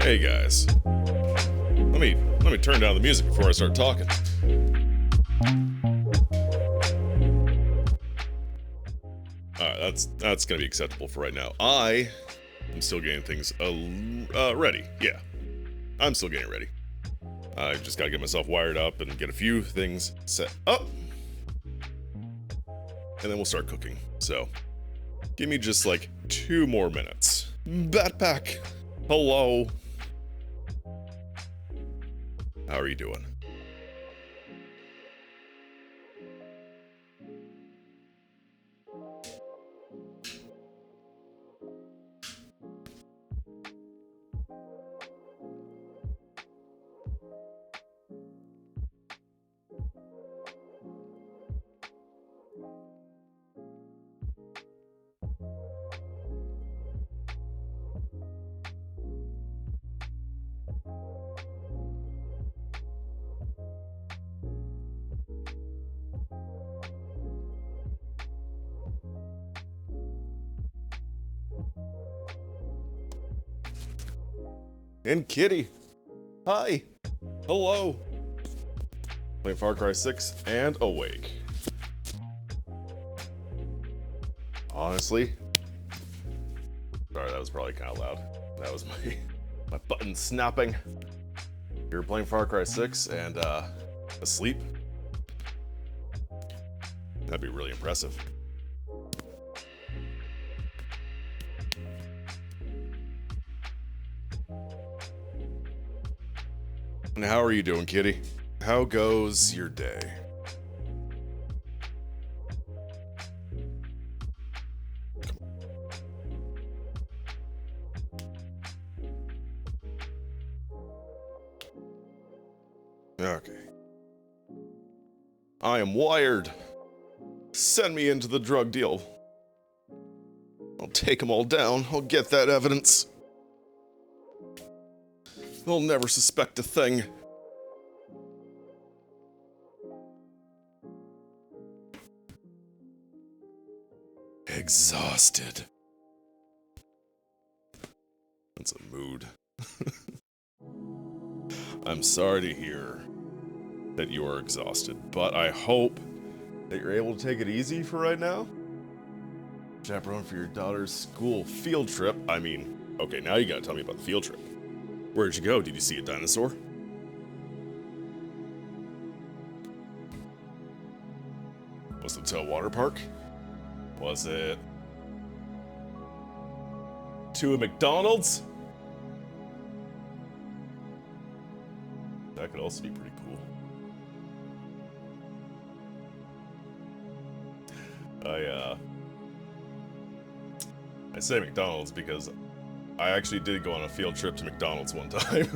Hey guys, let me turn down the music before I start talking. Alright, that's gonna be acceptable for right now. I am still getting things ready. Yeah, I'm still getting ready. I just gotta get myself wired up and get a few things set up, and then we'll start cooking. So, give me just like 2 more minutes. Backpack, hello. How are you doing? And Kitty, hi, hello. Playing Far Cry 6 and awake. Honestly, sorry, that was probably kind of loud. That was my button snapping. You're playing Far Cry 6 and asleep? That'd be really impressive. And how are you doing, Kitty? How goes your day? Okay. I am wired. Send me into the drug deal. I'll take them all down. I'll get that evidence. They'll never suspect a thing. Exhausted. That's a mood. I'm sorry to hear that you are exhausted, but I hope that you're able to take it easy for right now. Chaperone for your daughter's school field trip. I mean, okay, now you gotta tell me about the field trip. Where'd you go? Did you see a dinosaur? Was it to a water park? Was it to a McDonald's? That could also be pretty cool. I say McDonald's because I actually did go on a field trip to McDonald's one time.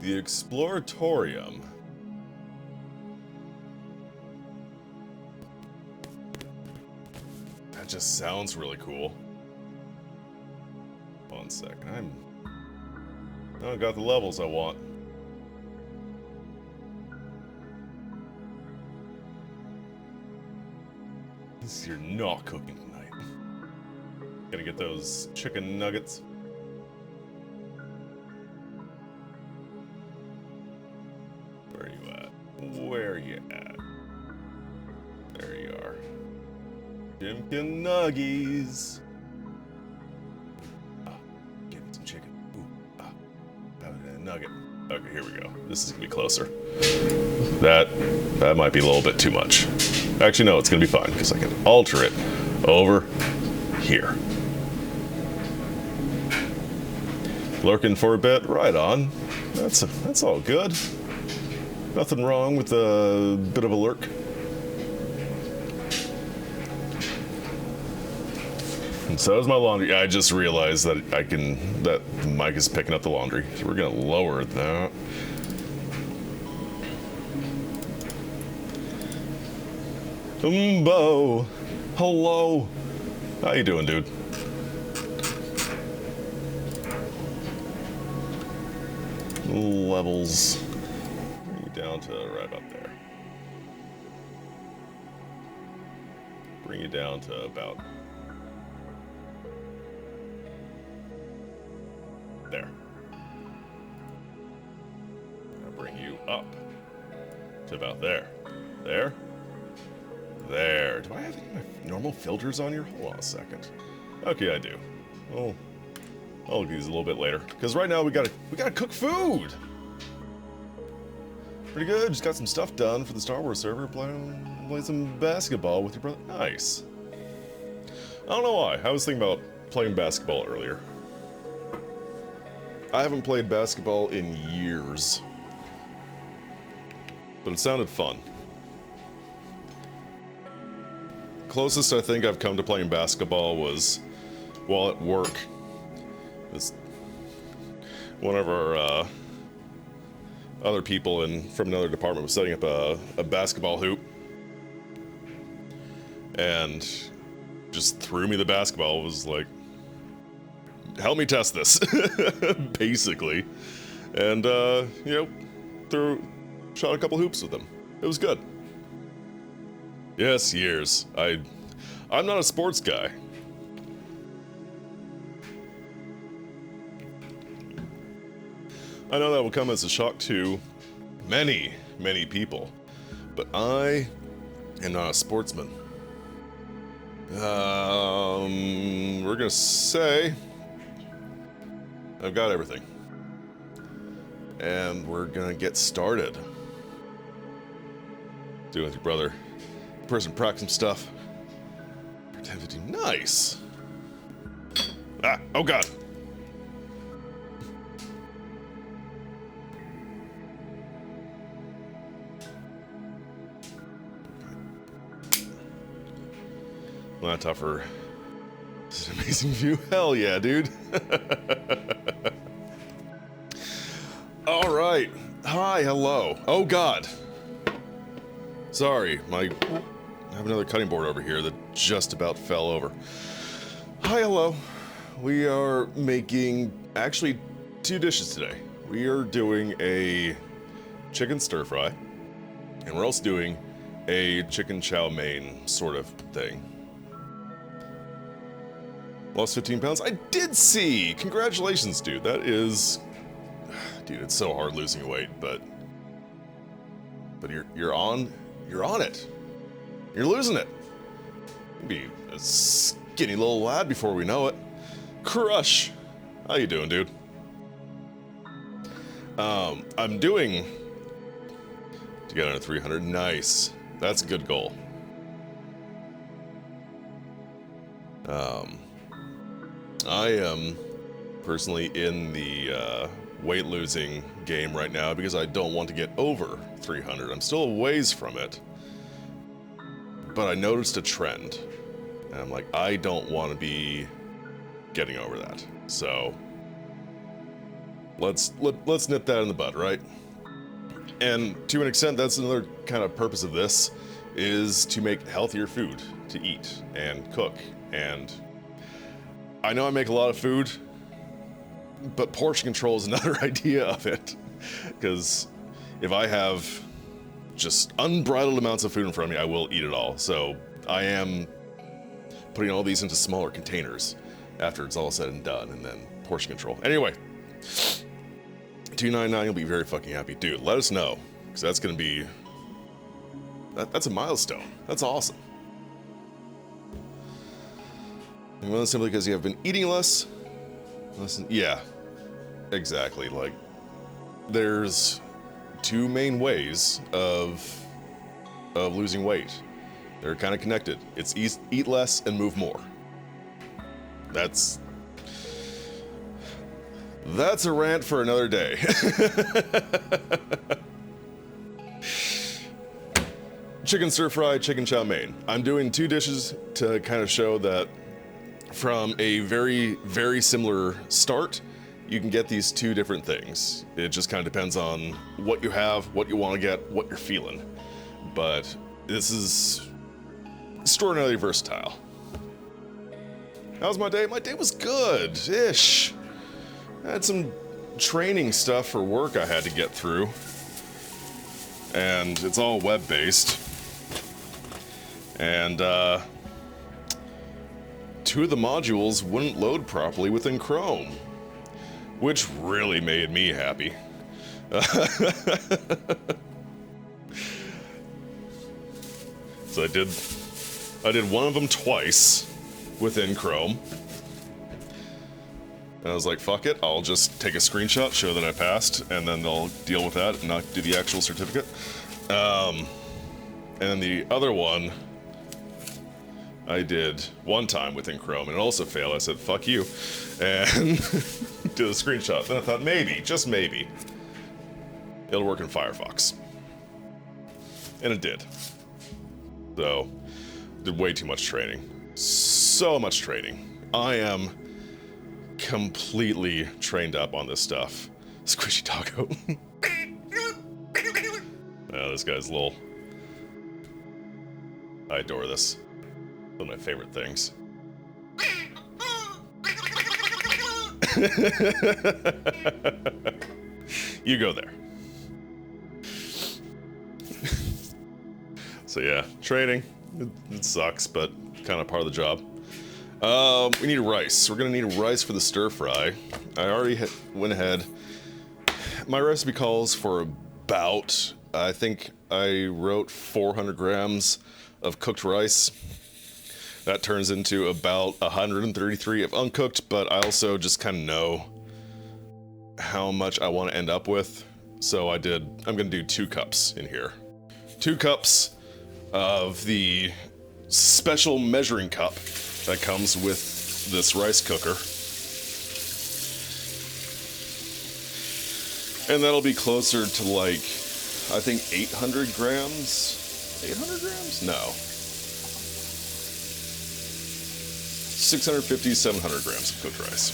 The Exploratorium. That just sounds really cool. One second, I got the levels I want. You're not cooking tonight. Gotta get those chicken nuggets. Where are you at? Where are you at? There you are. Chimkin nuggies. Give me some chicken. Ooh, a nugget. Okay, here we go. This is gonna be closer. That might be a little bit too much. Actually, no, it's gonna be fine because I can alter it over here. Lurking for a bit, right on. That's all good. Nothing wrong with a bit of a lurk. And so is my laundry. I just realized that that the mic is picking up the laundry. So we're gonna lower that. Umbo, hello. How you doing, dude? Levels. Bring you down to right up there. bring you down to about there. I'll bring you up to about there. There. There. Do I have any of my normal filters on here? Hold on a second. Okay, I do. Oh, I'll look at these a little bit later. Because right now we gotta cook food. Pretty good. Just got some stuff done for the Star Wars server. Playing some basketball with your brother. Nice. I don't know why. I was thinking about playing basketball earlier. I haven't played basketball in years. But it sounded fun. Closest I think I've come to playing basketball was while at work. One of our other people from another department was setting up a basketball hoop and just threw me the basketball. Was like, help me test this, basically. And, you know, shot a couple hoops with them. It was good. Yes, years. I'm not a sports guy. I know that will come as a shock to many, many people, but I am not a sportsman. We're gonna say I've got everything. And we're gonna get started. Do it with your brother. Person proc some stuff. Pretend to do nice. Ah, oh god. Not tougher. This is an amazing view. Hell yeah, dude. All right. Hi, hello. Oh god. Sorry, I have another cutting board over here that just about fell over. Hi, hello. We are making actually 2 dishes today. We are doing a chicken stir fry, and we're also doing a chicken chow mein sort of thing. Lost 15 pounds. I did see. Congratulations, dude. That is, dude. It's so hard losing weight, but you're on it. You're losing it. You'll be a skinny little lad before we know it. Crush. How you doing, dude? I'm doing to get under 300. Nice. That's a good goal. I am personally in the weight losing game right now because I don't want to get over 300. I'm still a ways from it, but I noticed a trend, and I'm like, I don't want to be getting over that. So let's nip that in the bud, right? And to an extent, that's another kind of purpose of this, is to make healthier food to eat and cook. And I know I make a lot of food, but portion control is another idea of it. Because if I have just unbridled amounts of food in front of me, I will eat it all. So I am putting all these into smaller containers after it's all said and done, and then portion control. Anyway, 299, you'll be very fucking happy. Dude, let us know, because that's going to be... That's a milestone. That's awesome. Well, simply because you have been eating less. Yeah, exactly. Like, there's 2 main ways of losing weight. They're kind of connected. It's eat less and move more. That's a rant for another day. Chicken stir fry, chicken chow mein. I'm doing 2 dishes to kind of show that from a very, very similar start, you can get these 2 different things. It just kind of depends on what you have, what you want to get, what you're feeling. But this is extraordinarily versatile. How was my day? My day was good-ish. I had some training stuff for work I had to get through. And it's all web-based. And, two of the modules wouldn't load properly within Chrome, which really made me happy. So I did one of them twice within Chrome. And I was like, fuck it, I'll just take a screenshot, show that I passed, and then they'll deal with that and not do the actual certificate. And then the other one, I did one time within Chrome, and it also failed. I said, fuck you, and did a screenshot. Then I thought, maybe, just maybe, it'll work in Firefox. And it did. So, did way too much training. So much training. I am completely trained up on this stuff. Squishy taco. Oh, this guy's little. I adore this. One of my favorite things. You go there. So yeah, training. It sucks, but kind of part of the job. We need rice. We're gonna need rice for the stir fry. I already went ahead. My recipe calls for about, I think I wrote 400 grams of cooked rice. That turns into about 133 of uncooked, but I also just kind of know how much I want to end up with. So I'm gonna do 2 cups in here. 2 cups of the special measuring cup that comes with this rice cooker. And that'll be closer to like, I think 800 grams? 800 grams? No. 650, 700 grams of cooked rice.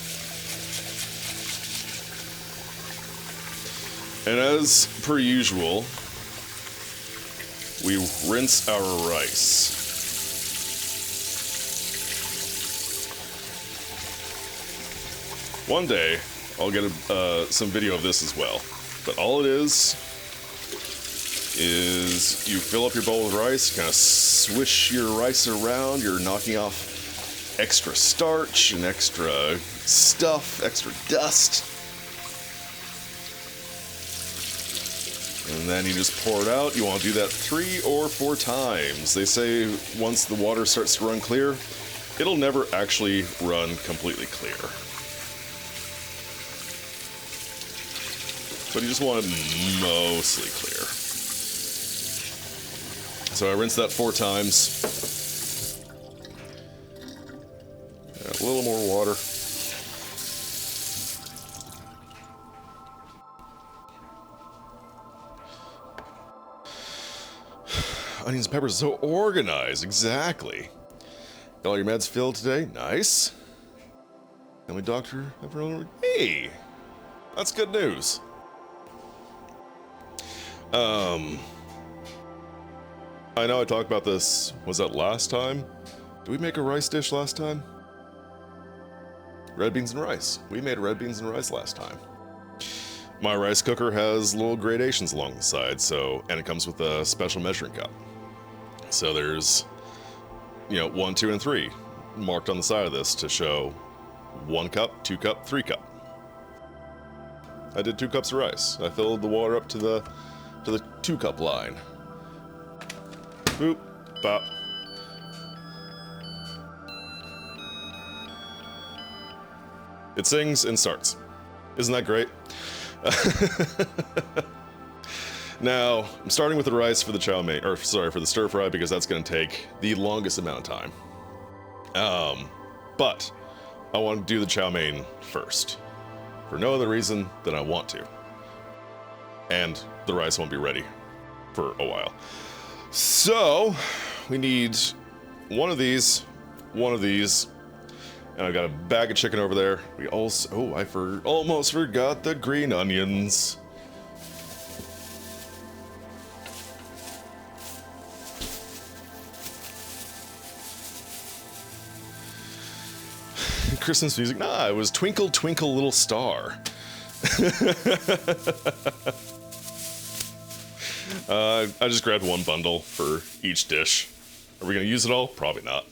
And as per usual, we rinse our rice. One day, I'll get some video of this as well. But all it is you fill up your bowl with rice, kind of swish your rice around, you're knocking off extra starch and extra stuff, extra dust. And then you just pour it out. You want to do that 3 or 4 times. They say once the water starts to run clear, it'll never actually run completely clear. But you just want it mostly clear. So I rinse that 4 times. Add a little more water. Onions and peppers, so organized, exactly. Got all your meds filled today? Nice. Family doctor, everyone, hey, that's good news. I know I talked about this, was that last time? Did we make a rice dish last time? Red beans and rice. We made red beans and rice last time. My rice cooker has little gradations along the side, and it comes with a special measuring cup. So there's, 1, 2, and 3 marked on the side of this to show 1 cup, 2 cup, 3 cup. I did 2 cups of rice. I filled the water up to the 2 cup line. Boop, bop. It sings and starts. Isn't that great? Now, I'm starting with the rice for the chow mein, for the stir fry, because that's going to take the longest amount of time. But I want to do the chow mein first, for no other reason than I want to. And the rice won't be ready for a while. So, we need one of these, and I've got a bag of chicken over there. We also, I almost forgot the green onions. Christmas music? Nah, it was Twinkle Twinkle Little Star. I just grabbed 1 bundle for each dish. Are we gonna use it all? Probably not.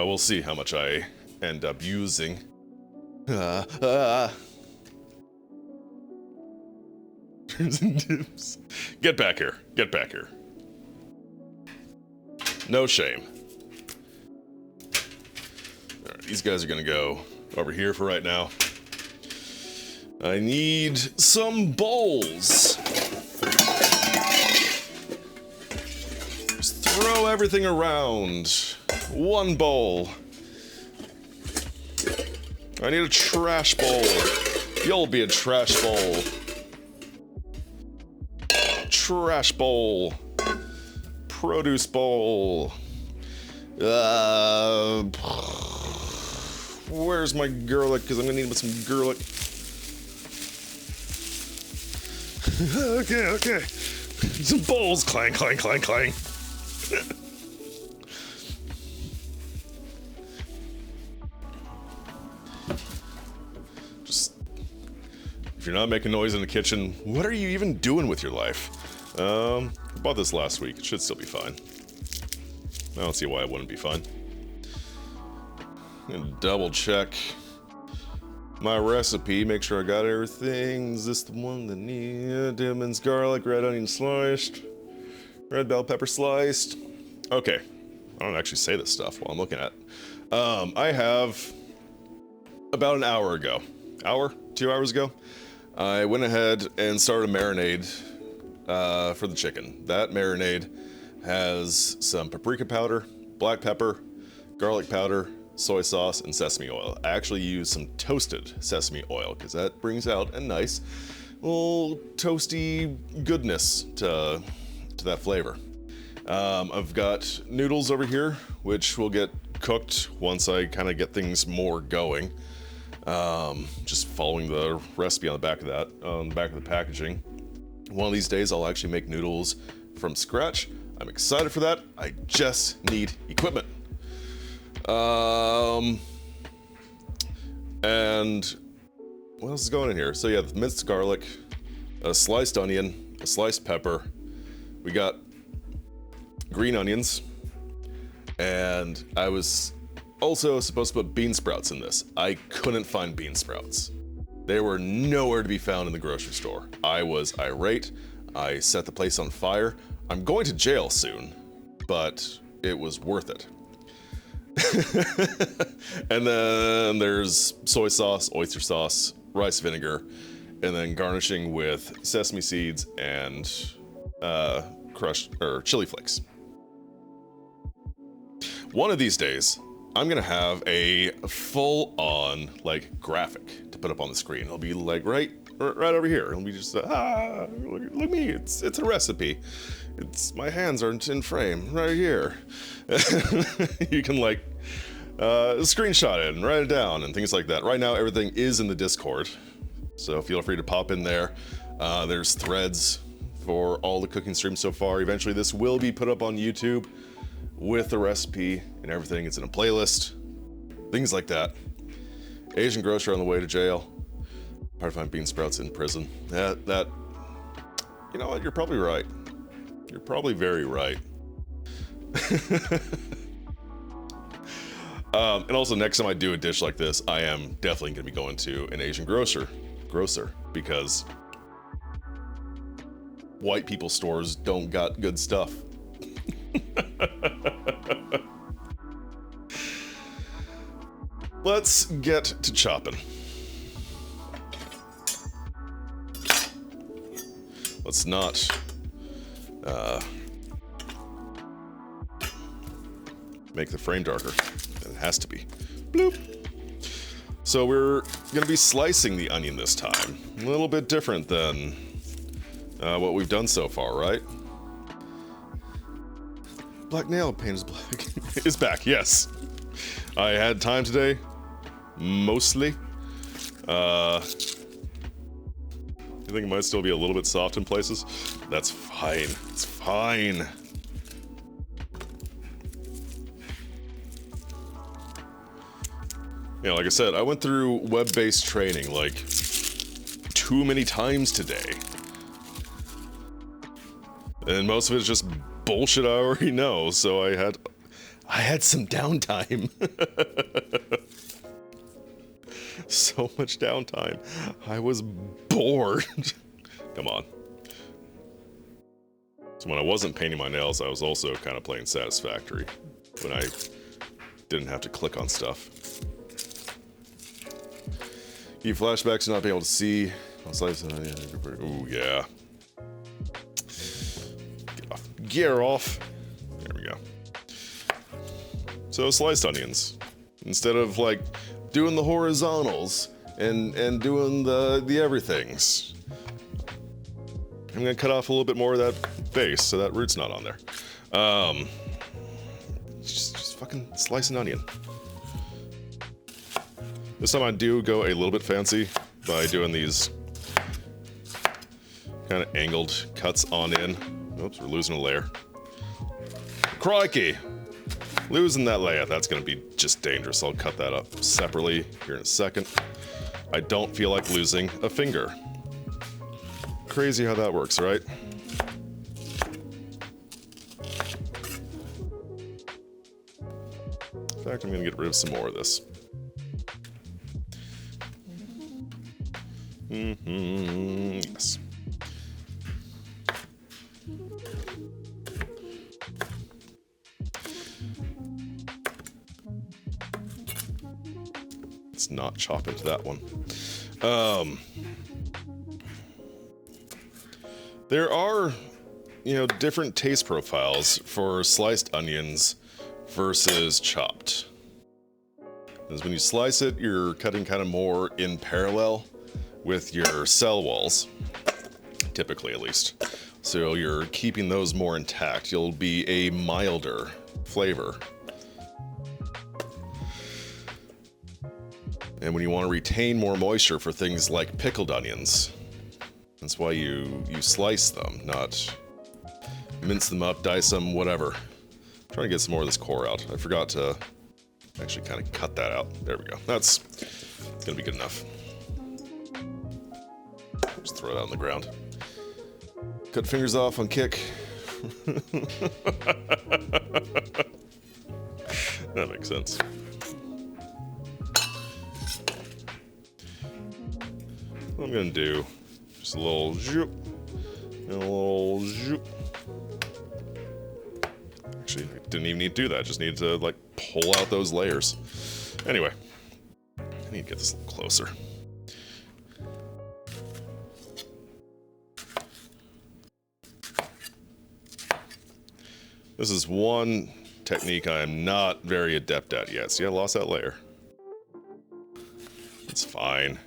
We'll see how much I end up using. Get back here. Get back here. No shame. Alright, these guys are gonna go over here for right now. I need some bowls. Just throw everything around. One bowl. I need a trash bowl. You'll be a trash bowl. Trash bowl. Produce bowl. Where's my garlic? Because I'm gonna need some garlic. Okay. Some bowls. Clang, clang, clang, clang. Just, if you're not making noise in the kitchen, what are you even doing with your life? I bought this last week. It should still be fine. I don't see why it wouldn't be fine. I'm gonna double check my recipe, make sure I got everything. Is this the one that needs minced garlic, red onion sliced, red bell pepper sliced? Okay, I don't actually say this stuff while I'm looking at it. I have about an hour ago, 2 hours ago, I went ahead and started a marinade for the chicken. That marinade has some paprika powder, black pepper, garlic powder, soy sauce, and sesame oil. I actually use some toasted sesame oil because that brings out a nice little toasty goodness to that flavor. I've got noodles over here, which will get cooked once I kind of get things more going. Just following the recipe on the back of that, on the back of the packaging. One of these days I'll actually make noodles from scratch. I'm excited for that. I just need equipment. And what else is going in here? So yeah, the minced garlic, a sliced onion, a sliced pepper. We got green onions, and I was also supposed to put bean sprouts in this. I couldn't find bean sprouts. They were nowhere to be found in the grocery store. I was irate. I set the place on fire. I'm going to jail soon, but it was worth it. And then there's soy sauce, oyster sauce, rice vinegar, and then garnishing with sesame seeds and crushed or chili flakes. One of these days, I'm gonna have a full-on like graphic to put up on the screen. It'll be like right over here. It'll be just look at me. It's a recipe. My hands aren't in frame right here. You can like screenshot it and write it down and things like that. Right now, everything is in the Discord, so feel free to pop in there. There's threads for all the cooking streams so far. Eventually, this will be put up on YouTube with the recipe and everything. It's in a playlist, things like that. Asian grocer on the way to jail. Hard to find bean sprouts in prison. That, you know what? You're probably right. You're probably very right. And also, next time I do a dish like this, I am definitely going to be going to an Asian grocer, because white people stores don't got good stuff. Let's get to chopping. Let's not make the frame darker. It has to be. Bloop. So we're gonna be slicing the onion this time. A little bit different than what we've done so far, right? Black nail paint is black. Is back, yes. I had time today, mostly. I think it might still be a little bit soft in places. That's fine. It's fine. Yeah, like I said, I went through web-based training like too many times today. And most of it's just bullshit I already know, so I I had some downtime. So much downtime. I was bored. Come on. So when I wasn't painting my nails, I was also kind of playing Satisfactory. When I didn't have to click on stuff. You flashbacks to not be able to see. Ooh, yeah. Get off. Gear off. There we go. So sliced onions. Instead of like doing the horizontals and doing the everythings. I'm gonna cut off a little bit more of that base so that root's not on there. Just fucking slice an onion. This time I do go a little bit fancy by doing these kind of angled cuts on in. Oops, we're losing a layer. Crikey! Losing that layer, that's gonna be just dangerous. I'll cut that up separately here in a second. I don't feel like losing a finger. Crazy how that works, right? In fact, I'm gonna get rid of some more of this. Yes. Let's not chop into that one. There are, different taste profiles for sliced onions versus chopped. Because when you slice it, you're cutting kind of more in parallel with your cell walls, typically at least. So you're keeping those more intact. You'll be a milder flavor. And when you want to retain more moisture for things like pickled onions, that's why you slice them, not mince them up, dice them, whatever. I'm trying to get some more of this core out. I forgot to actually kind of cut that out. There we go. It's gonna be good enough. Just throw it out on the ground. Cut fingers off on kick. That makes sense. What I'm gonna do, just a little zoop, and a little zoop. Actually, I didn't even need to do that. I just needed to, like, pull out those layers. Anyway, I need to get this a little closer. This is one technique I am not very adept at yet. See, I lost that layer. It's fine.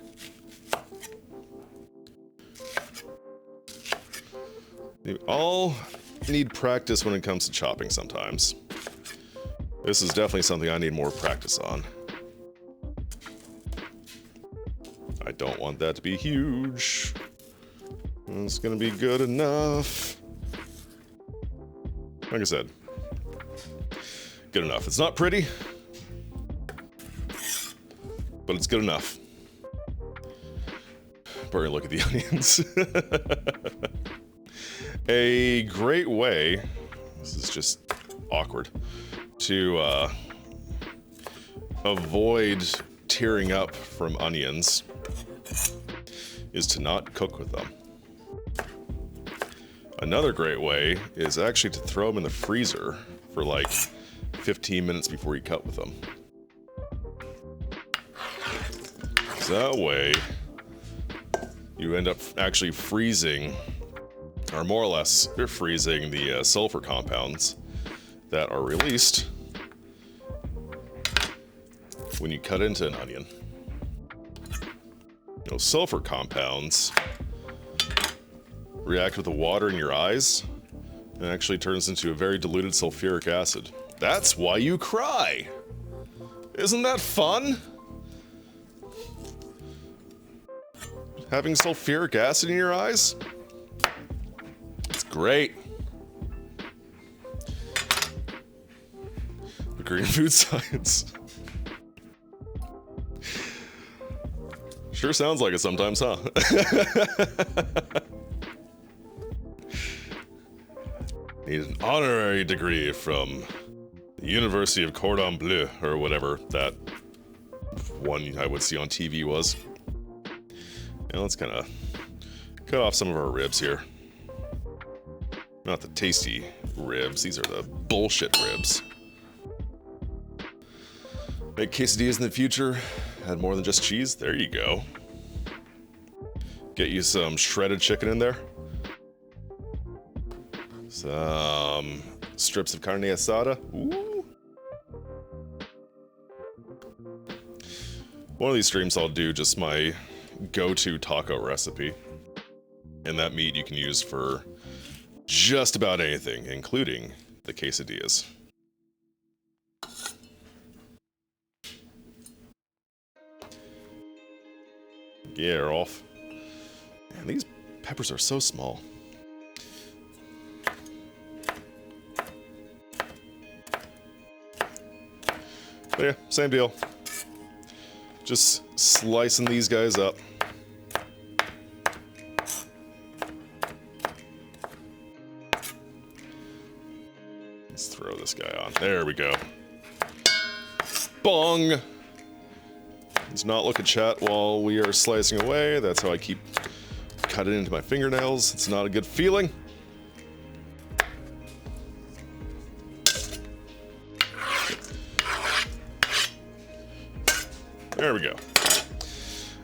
You all need practice when it comes to chopping sometimes. This is definitely something I need more practice on. I don't want that to be huge. It's gonna be good enough. Like I said, good enough. It's not pretty, but it's good enough. Better look at the onions. A great way, this is just awkward, to avoid tearing up from onions is to not cook with them. Another great way is actually to throw them in the freezer for like 15 minutes before you cut with them. That way, you end up actually freezing, or more or less, you're freezing the sulfur compounds that are released when you cut into an onion. Those sulfur compounds react with the water in your eyes and actually turns into a very diluted sulfuric acid. That's why you cry! Isn't that fun? Having sulfuric acid in your eyes? It's great. The green food science. Sure sounds like it sometimes, huh? Need an honorary degree from the University of Cordon Bleu, or whatever that one I would see on TV was. And let's kind of cut off some of our ribs here. Not the tasty ribs, these are the bullshit ribs. Make quesadillas in the future, add more than just cheese, there you go. Get you some shredded chicken in there. Some strips of carne asada. Ooh. One of these streams I'll do just my go-to taco recipe. And that meat you can use for just about anything, including the quesadillas. Yeah, Rolf. Man, these peppers are so small. But yeah, same deal. Just slicing these guys up. Let's throw this guy on. There we go. Bong! Let's not look at chat while we are slicing away. That's how I keep cutting into my fingernails. It's not a good feeling. There we go.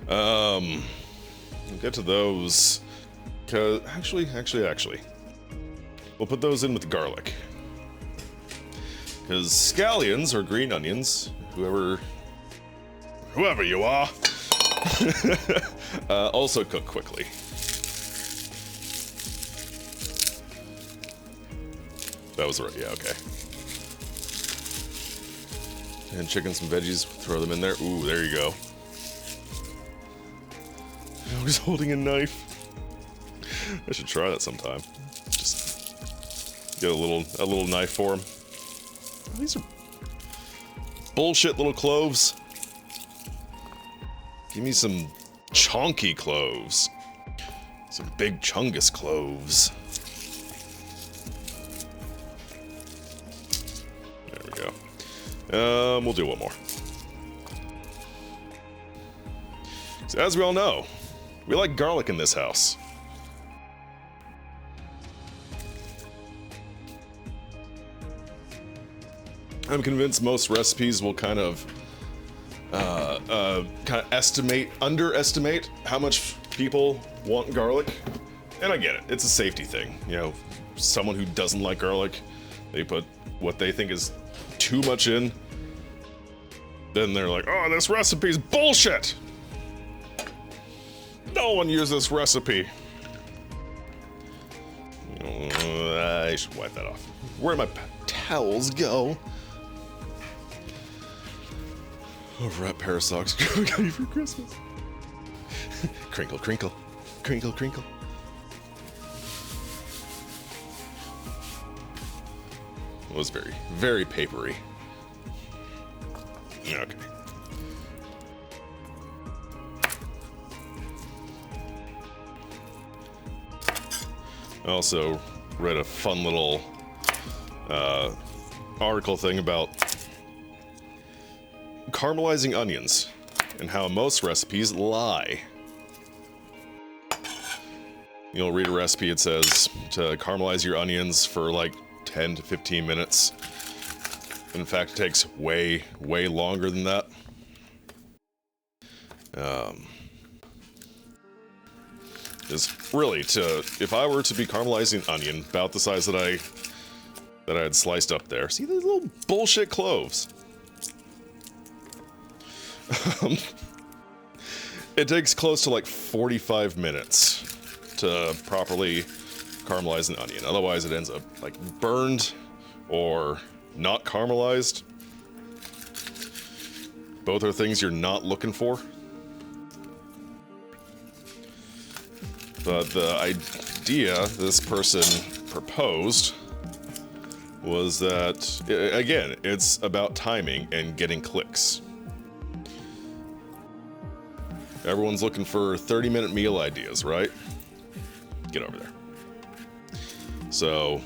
We'll get to those. Cause actually, we'll put those in with garlic. Because scallions or green onions, whoever you are, also cook quickly. That was right, yeah, okay. And chicken, some veggies, throw them in there. Ooh, there you go. I was holding a knife. I should try that sometime. Just get a little knife for him. These are bullshit little cloves. Give me some chonky cloves. Some big chungus cloves. There we go. We'll do one more. So as we all know, we like garlic in this house. I'm convinced most recipes will kind of underestimate how much people want garlic. And I get it, it's a safety thing. You know, someone who doesn't like garlic, they put what they think is too much in. Then they're like, oh, this recipe's bullshit! No one use this recipe. I should wipe that off. Where'd my towels go? Over at Pair of Socks I got you for Christmas. Crinkle, crinkle, crinkle, crinkle. It was very, very papery. Okay. I also read a fun little article thing about caramelizing onions and how most recipes lie. You'll read a recipe, it says to caramelize your onions for like 10 to 15 minutes. In fact, it takes way, way longer than that. Is really if I were to be caramelizing an onion about the size that I had sliced up there. See these little bullshit cloves? It takes close to like 45 minutes to properly caramelize an onion. Otherwise it ends up like burned or not caramelized. Both are things you're not looking for. But the idea this person proposed was that, again, it's about timing and getting clicks. Everyone's looking for 30-minute meal ideas, right? Get over there. So,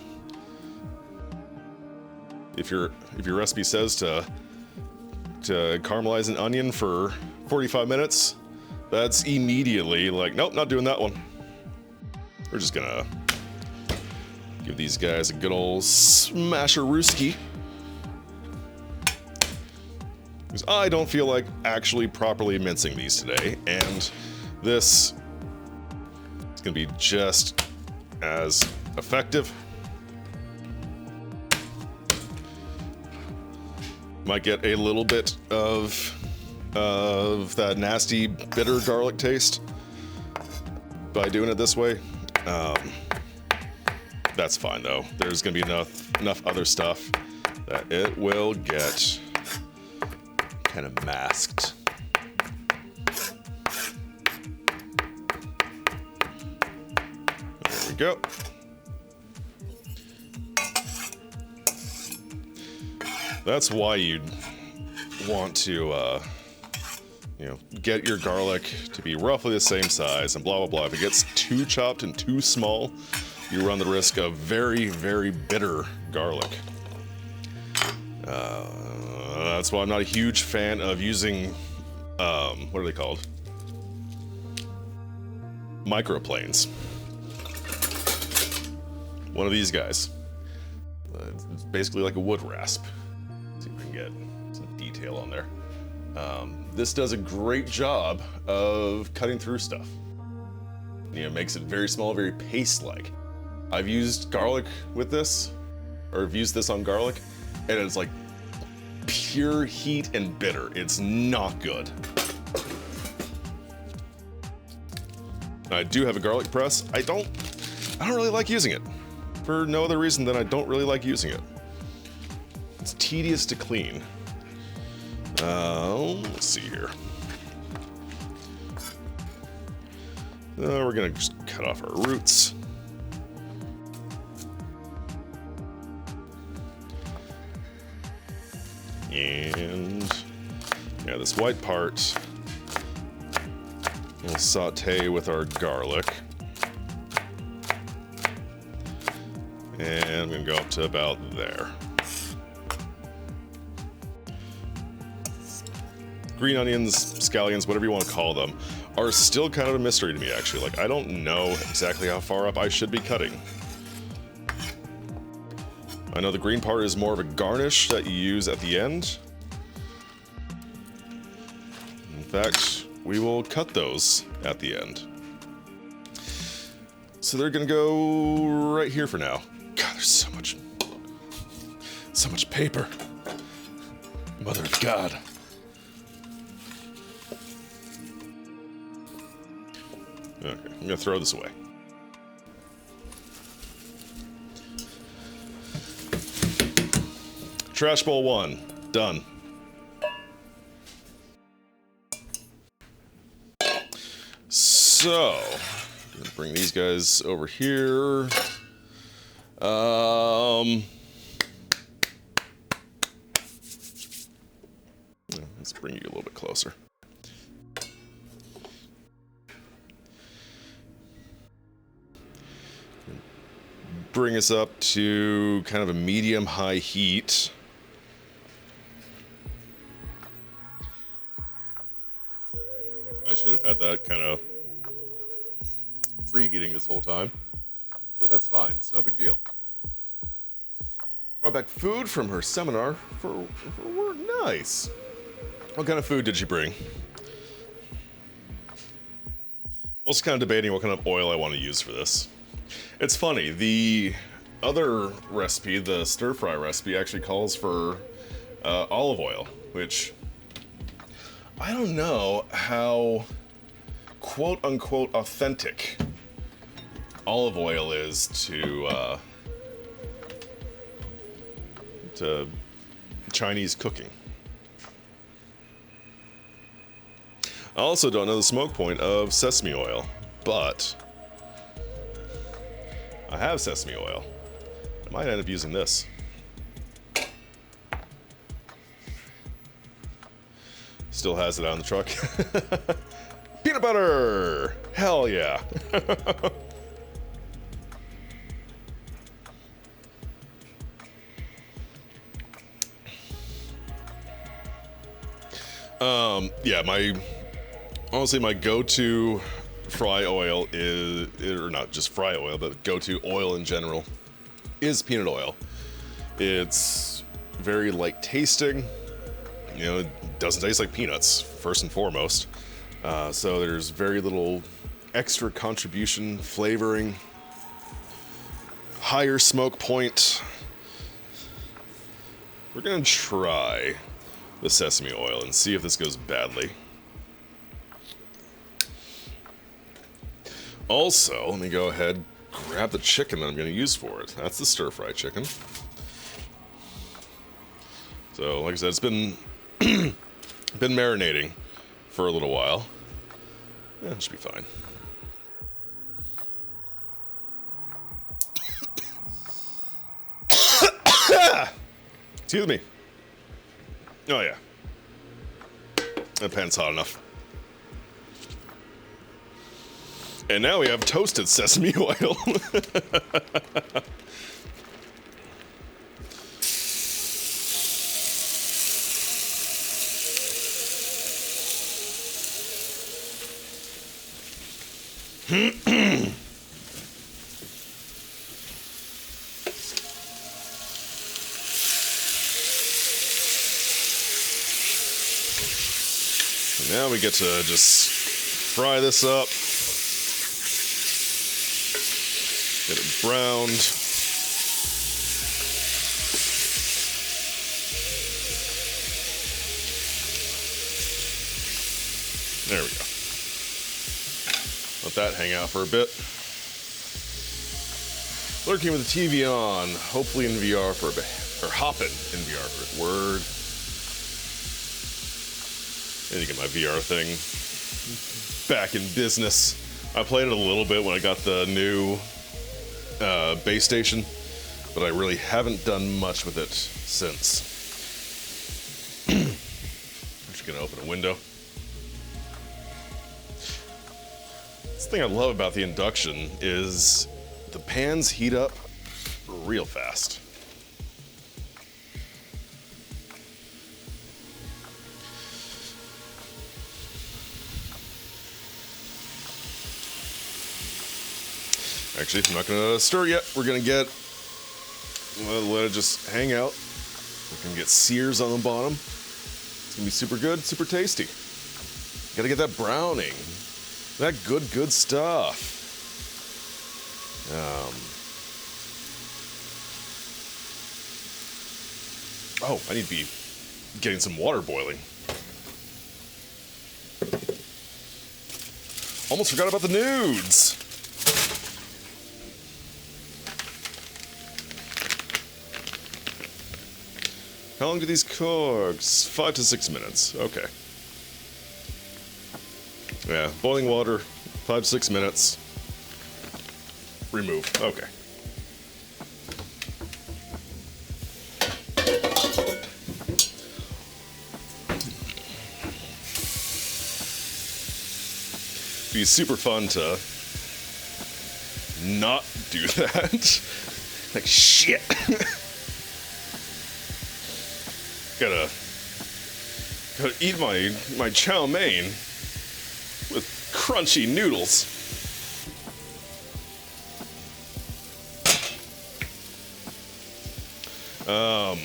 if your recipe says to caramelize an onion for 45 minutes, that's immediately like, nope, not doing that one. We're just gonna give these guys a good old smasher-rooski. Because I don't feel like actually properly mincing these today, and this is gonna be just as effective. Might get a little bit of that nasty bitter garlic taste by doing it this way. That's fine though. There's gonna be enough other stuff that it will get kind of masked. There we go. That's why you'd want to, you know, get your garlic to be roughly the same size and blah, blah, blah. If it gets too chopped and too small, you run the risk of very, very bitter garlic. That's why I'm not a huge fan of using, what are they called? Microplanes. One of these guys. It's basically like a wood rasp. See if we can get some detail on there. This does a great job of cutting through stuff. You know, makes it very small, very paste-like. I've used garlic with this, or I've used this on garlic, and it's like pure heat and bitter. It's not good. I do have a garlic press. I don't really like using it for no other reason than I don't really like using it. It's tedious to clean. Let's see here. We're gonna just cut off our roots. And yeah, this white part we'll saute with our garlic. And I'm gonna go up to about there. Green onions, scallions, whatever you want to call them, are still kind of a mystery to me, actually. Like, I don't know exactly how far up I should be cutting. I know the green part is more of a garnish that you use at the end. In fact, we will cut those at the end. So they're gonna go right here for now. God, there's so much paper. Mother of God. Okay, I'm gonna throw this away. Trash bowl 1, done. So, I'm gonna bring these guys over here. Let's bring you a little bit closer. Bring us up to kind of a medium-high heat. I should have had that kind of preheating this whole time, but that's fine. It's no big deal. Brought back food from her seminar for work. Nice. What kind of food did she bring? Also kind of debating what kind of oil I want to use for this. It's funny, the other recipe, the stir-fry recipe, actually calls for olive oil, which I don't know how quote-unquote authentic olive oil is to Chinese cooking. I also don't know the smoke point of sesame oil, but I have sesame oil. I might end up using this. Still has it on the truck. Peanut butter! Hell yeah. Yeah, honestly, my go-to fry oil is, or not just fry oil, but go-to oil in general is peanut oil. It's very light tasting. You know, it doesn't taste like peanuts, first and foremost. So there's very little extra contribution, flavoring, higher smoke point. We're gonna try the sesame oil and see if this goes badly. Also, let me go ahead, grab the chicken that I'm gonna use for it. That's the stir-fry chicken. So, like I said, it's been been marinating for a little while. Yeah, it should be fine. Excuse me. Oh yeah. That pan's hot enough. And now we have toasted sesame oil. Now we get to just fry this up. Get it browned. There we go. Let that hang out for a bit. Lurking with the TV on, hopefully in VR for a bit, or hopping in VR for a word. I need to get my VR thing back in business. I played it a little bit when I got the new base station, but I really haven't done much with it since. I'm just gonna open a window. This thing I love about the induction is the pans heat up real fast. Actually, I'm not gonna stir yet. We're gonna let it just hang out. We can get sears on the bottom. It's gonna be super good, super tasty. Gotta get that browning. That good stuff. Oh, I need to be getting some water boiling. Almost forgot about the nudes. How long do these cook? 5 to 6 minutes. Okay. Yeah, boiling water, 5 to 6 minutes. Remove. Okay. It'd be super fun to not do that. Like, shit. Gotta eat my chow mein with crunchy noodles. There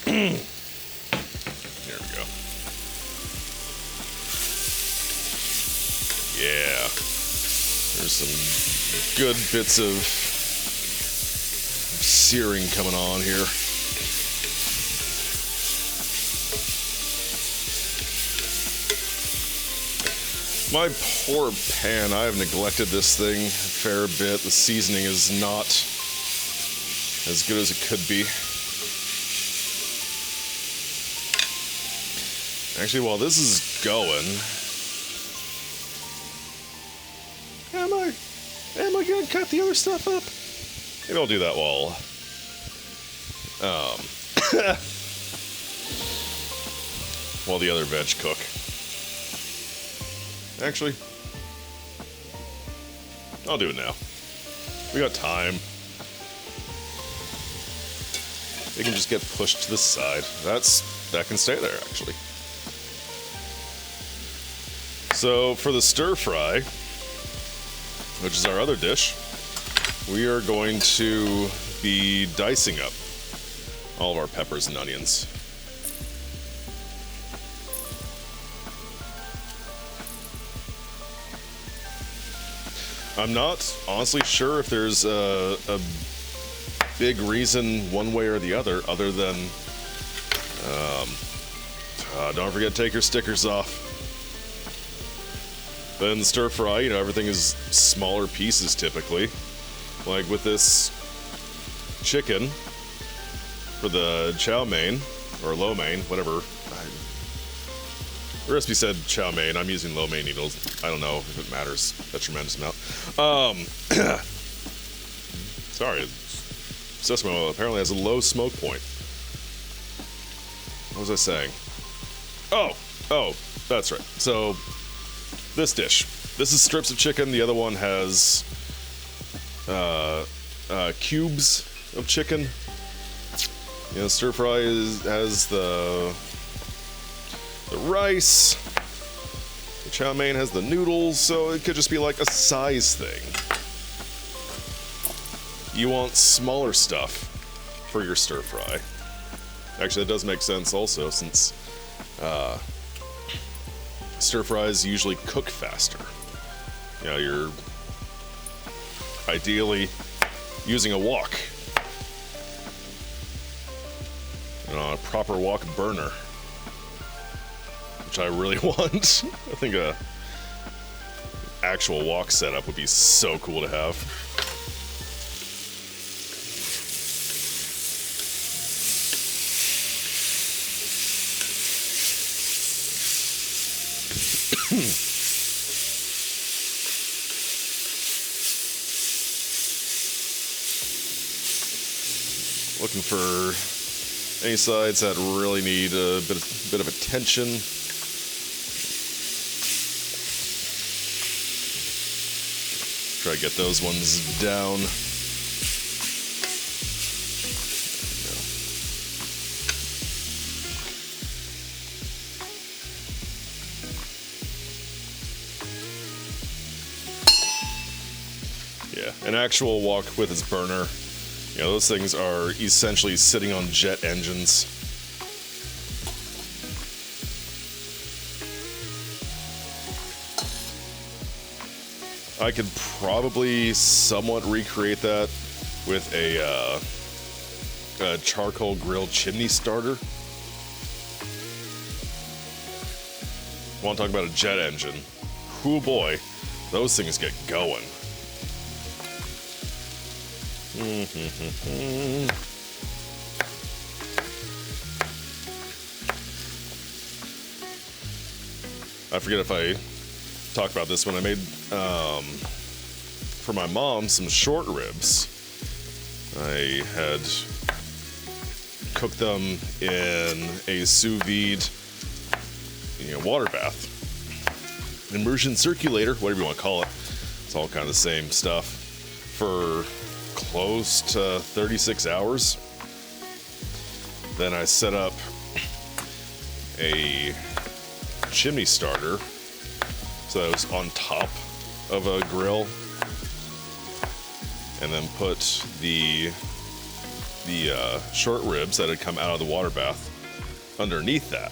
we go. Yeah. There's some good bits of searing coming on here. My poor pan, I have neglected this thing a fair bit. The seasoning is not as good as it could be. Actually, while this is going, am I gonna cut the other stuff up? Maybe I'll do that while the other veg cook. Actually, I'll do it now. We got time. They can just get pushed to the side. That can stay there, actually. So for the stir fry, which is our other dish, we are going to be dicing up all of our peppers and onions. I'm not honestly sure if there's a big reason one way or the other than don't forget to take your stickers off. But in the stir fry, you know, everything is smaller pieces typically. Like with this chicken for the chow mein, or lo mein, whatever. The recipe said chow mein. I'm using lo mein noodles. I don't know if it matters a tremendous amount. Sorry, sesame oil apparently has a low smoke point. What was I saying? Oh, that's right. So this dish. This is strips of chicken. The other one has cubes of chicken. You know, stir fry has the rice. The chow mein has the noodles, so it could just be like a size thing. You want smaller stuff for your stir fry. Actually, that does make sense also, since stir fries usually cook faster. You know, you're ideally using a wok. You know, a proper wok burner, which I really want. I think a actual wok setup would be so cool to have. Looking for any sides that really need a bit of attention. Try to get those ones down. Yeah, an actual wok with its burner. You know, those things are essentially sitting on jet engines. I could probably somewhat recreate that with a charcoal grilled chimney starter. Want to talk about a jet engine? Oh boy, those things get going. I forget if I talked about this when I made, for my mom, some short ribs. I had cooked them in a sous vide, you know, water bath. Immersion circulator, whatever you want to call it. It's all kind of the same stuff. For close to 36 hours. Then I set up a chimney starter so that it was on top of a grill, and then put the short ribs that had come out of the water bath underneath that.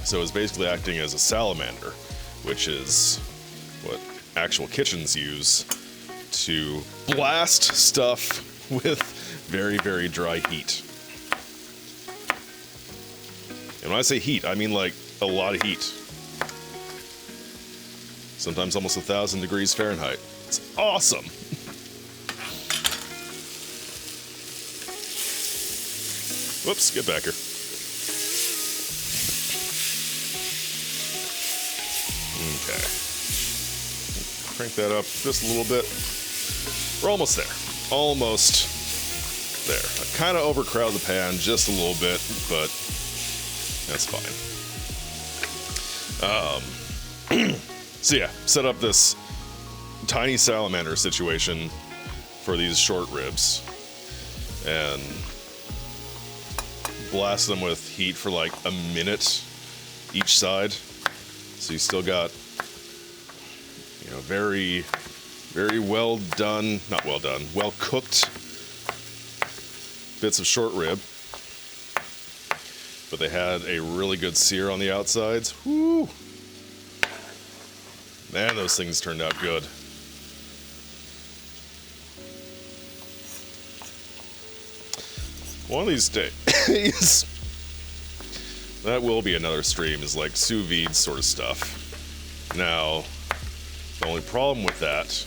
So it was basically acting as a salamander, which is what actual kitchens use to blast stuff with very, very dry heat. And when I say heat, I mean like a lot of heat. Sometimes almost 1,000 degrees Fahrenheit. It's awesome. Whoops, get back here. Okay. Crank that up just a little bit. We're almost there. Almost there. I kind of overcrowded the pan just a little bit, but that's fine. So yeah, set up this tiny salamander situation for these short ribs and blast them with heat for like a minute each side. So you still got, you know, very, very well done, not well done, well cooked bits of short rib. But they had a really good sear on the outsides. Woo! Man, those things turned out good. One of these days, that will be another stream, is like sous vide sort of stuff. Now, the only problem with that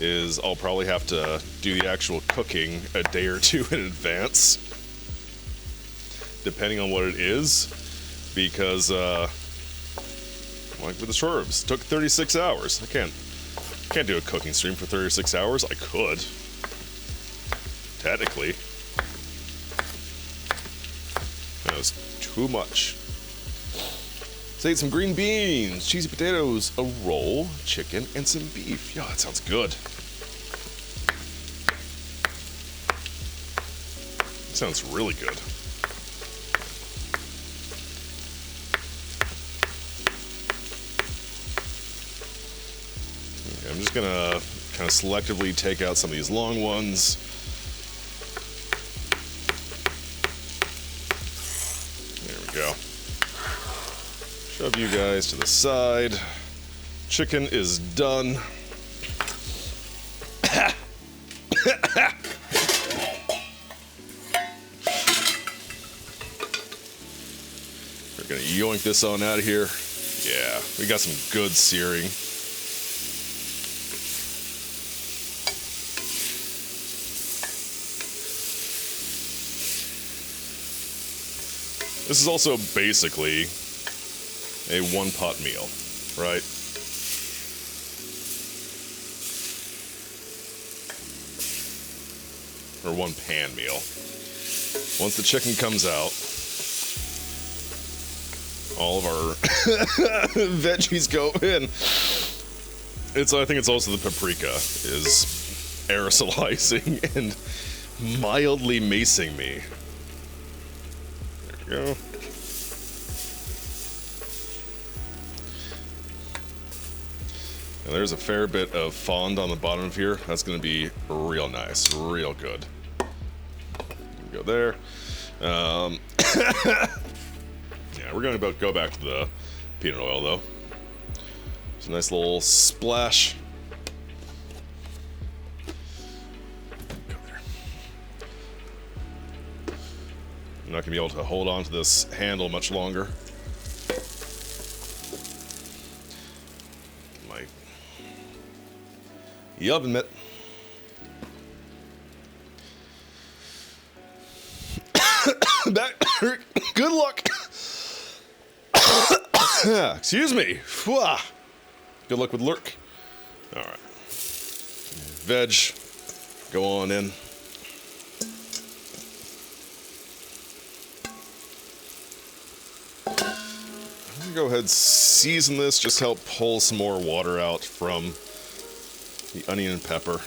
is I'll probably have to do the actual cooking a day or two in advance, depending on what it is, because like with the short ribs, it took 36 hours. I can't do a cooking stream for 36 hours. I could, technically. That was too much. Let's eat some green beans, cheesy potatoes, a roll, chicken, and some beef. Yo, that sounds good. Sounds really good. Okay, I'm just gonna kind of selectively take out some of these long ones. There we go. Shove you guys to the side. Chicken is done. We're gonna yoink this on out of here. Yeah, we got some good searing. This is also basically a one-pot meal, right? Or one-pan meal. Once the chicken comes out, all of our veggies go in. I think it's also the paprika is aerosolizing and mildly macing me. There we go. And there's a fair bit of fond on the bottom of here. That's going to be real nice, real good. Go there. Yeah, we're going to go back to the peanut oil though. It's a nice little splash. Go there. I'm not going to be able to hold on to this handle much longer. The oven mitt. Back. Good luck. Excuse me. Good luck with lurk. All right. Veg. Go on in. I'm gonna go ahead and season this. Just help pull some more water out from the onion and pepper.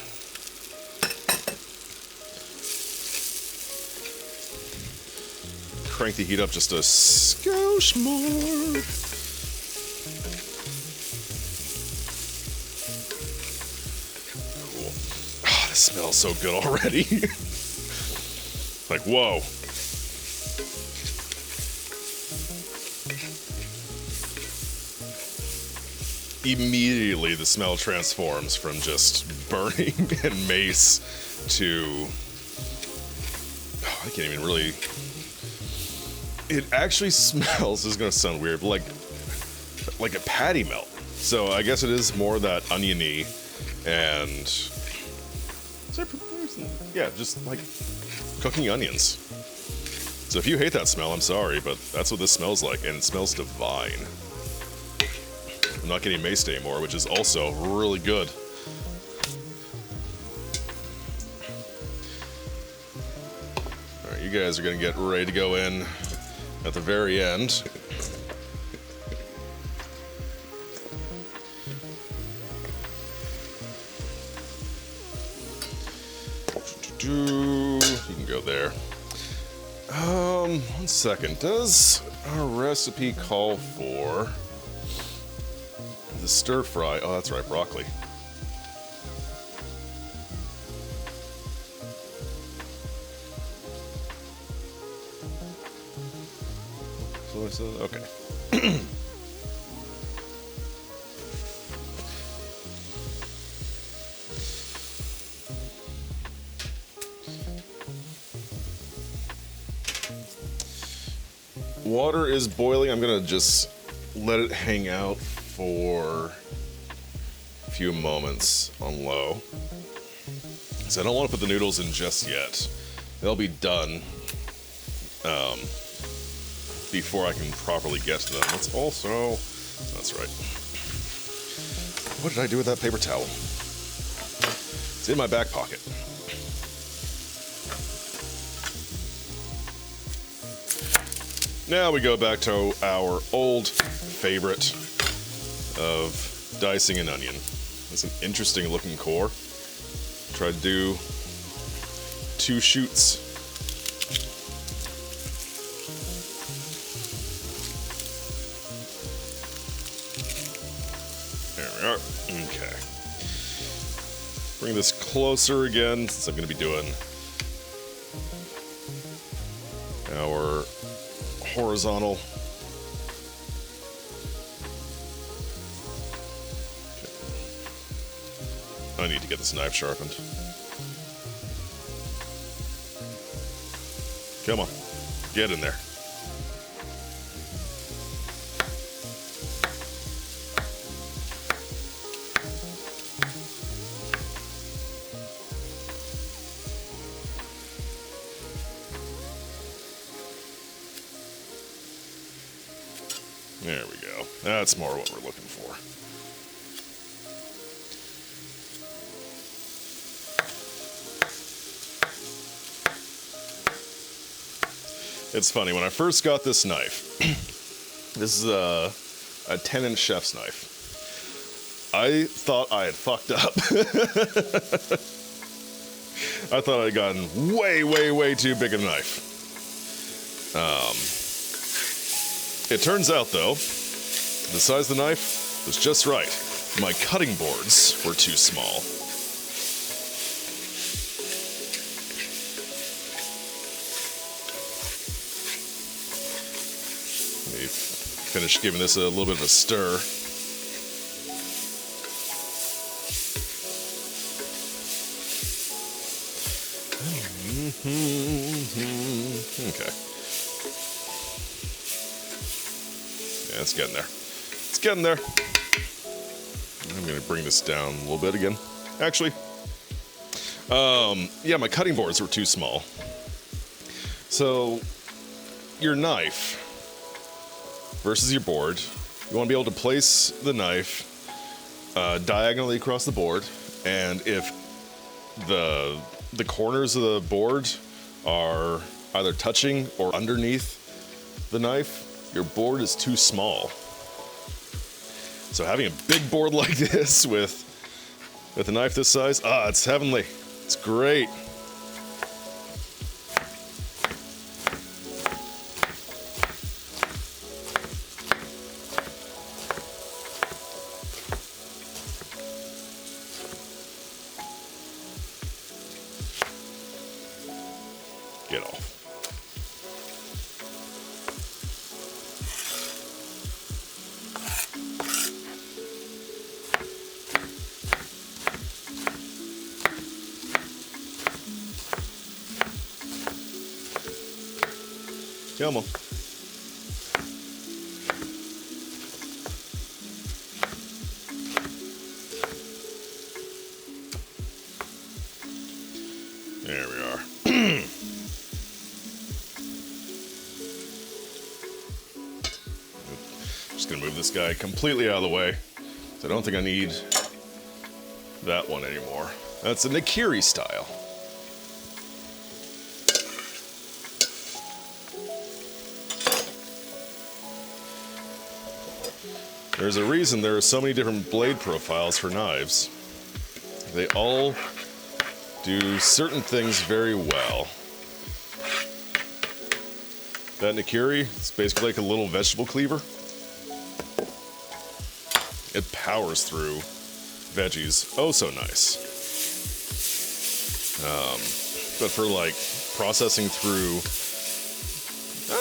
Crank the heat up just a skosh more. Cool. Oh, this smells so good already. Like, whoa. Immediately the smell transforms from just burning and mace to, I can't even really, it actually smells, this is gonna sound weird, but like a patty melt. So I guess it is more that oniony and, yeah, just like cooking onions. So if you hate that smell, I'm sorry, but that's what this smells like, and it smells divine. I'm not getting maced anymore, which is also really good. All right, you guys are gonna get ready to go in at the very end. You can go there. 1 second. Does our recipe call for The stir fry. Oh, that's right, broccoli. Soy sauce. Okay. Water is boiling. I'm gonna just let it hang out for a few moments on low. So I don't want to put the noodles in just yet. They'll be done before I can properly get to them. Let's also, that's right. What did I do with that paper towel? It's in my back pocket. Now we go back to our old favorite of dicing an onion. It's an interesting looking core. Try to do 2 shoots. There we are. Okay. Bring this closer again, since I'm going to be doing our horizontal. Okay. I need to get this knife sharpened. Come on, get in there. There we go. That's more what we're looking for. It's funny, when I first got this knife, this is a 10-inch chef's knife. I thought I had fucked up. I thought I'd gotten way, way, way too big a knife. It turns out, though, the size of the knife was just right. My cutting boards were too small. Let me finish giving this a little bit of a stir. Okay. Yeah, it's getting there. It's getting there. I'm gonna bring this down a little bit again. Actually, yeah, my cutting boards were too small. So, your knife versus your board, you want to be able to place the knife diagonally across the board, and if the corners of the board are either touching or underneath the knife, your board is too small. So having a big board like this with a knife this size, it's heavenly. It's great. Get off. Come on. There we are. Just gonna move this guy completely out of the way. So I don't think I need that one anymore. That's a nigiri style. There's a reason there are so many different blade profiles for knives. They all do certain things very well. That nigiri is basically like a little vegetable cleaver. It powers through veggies oh so nice. But for like processing through,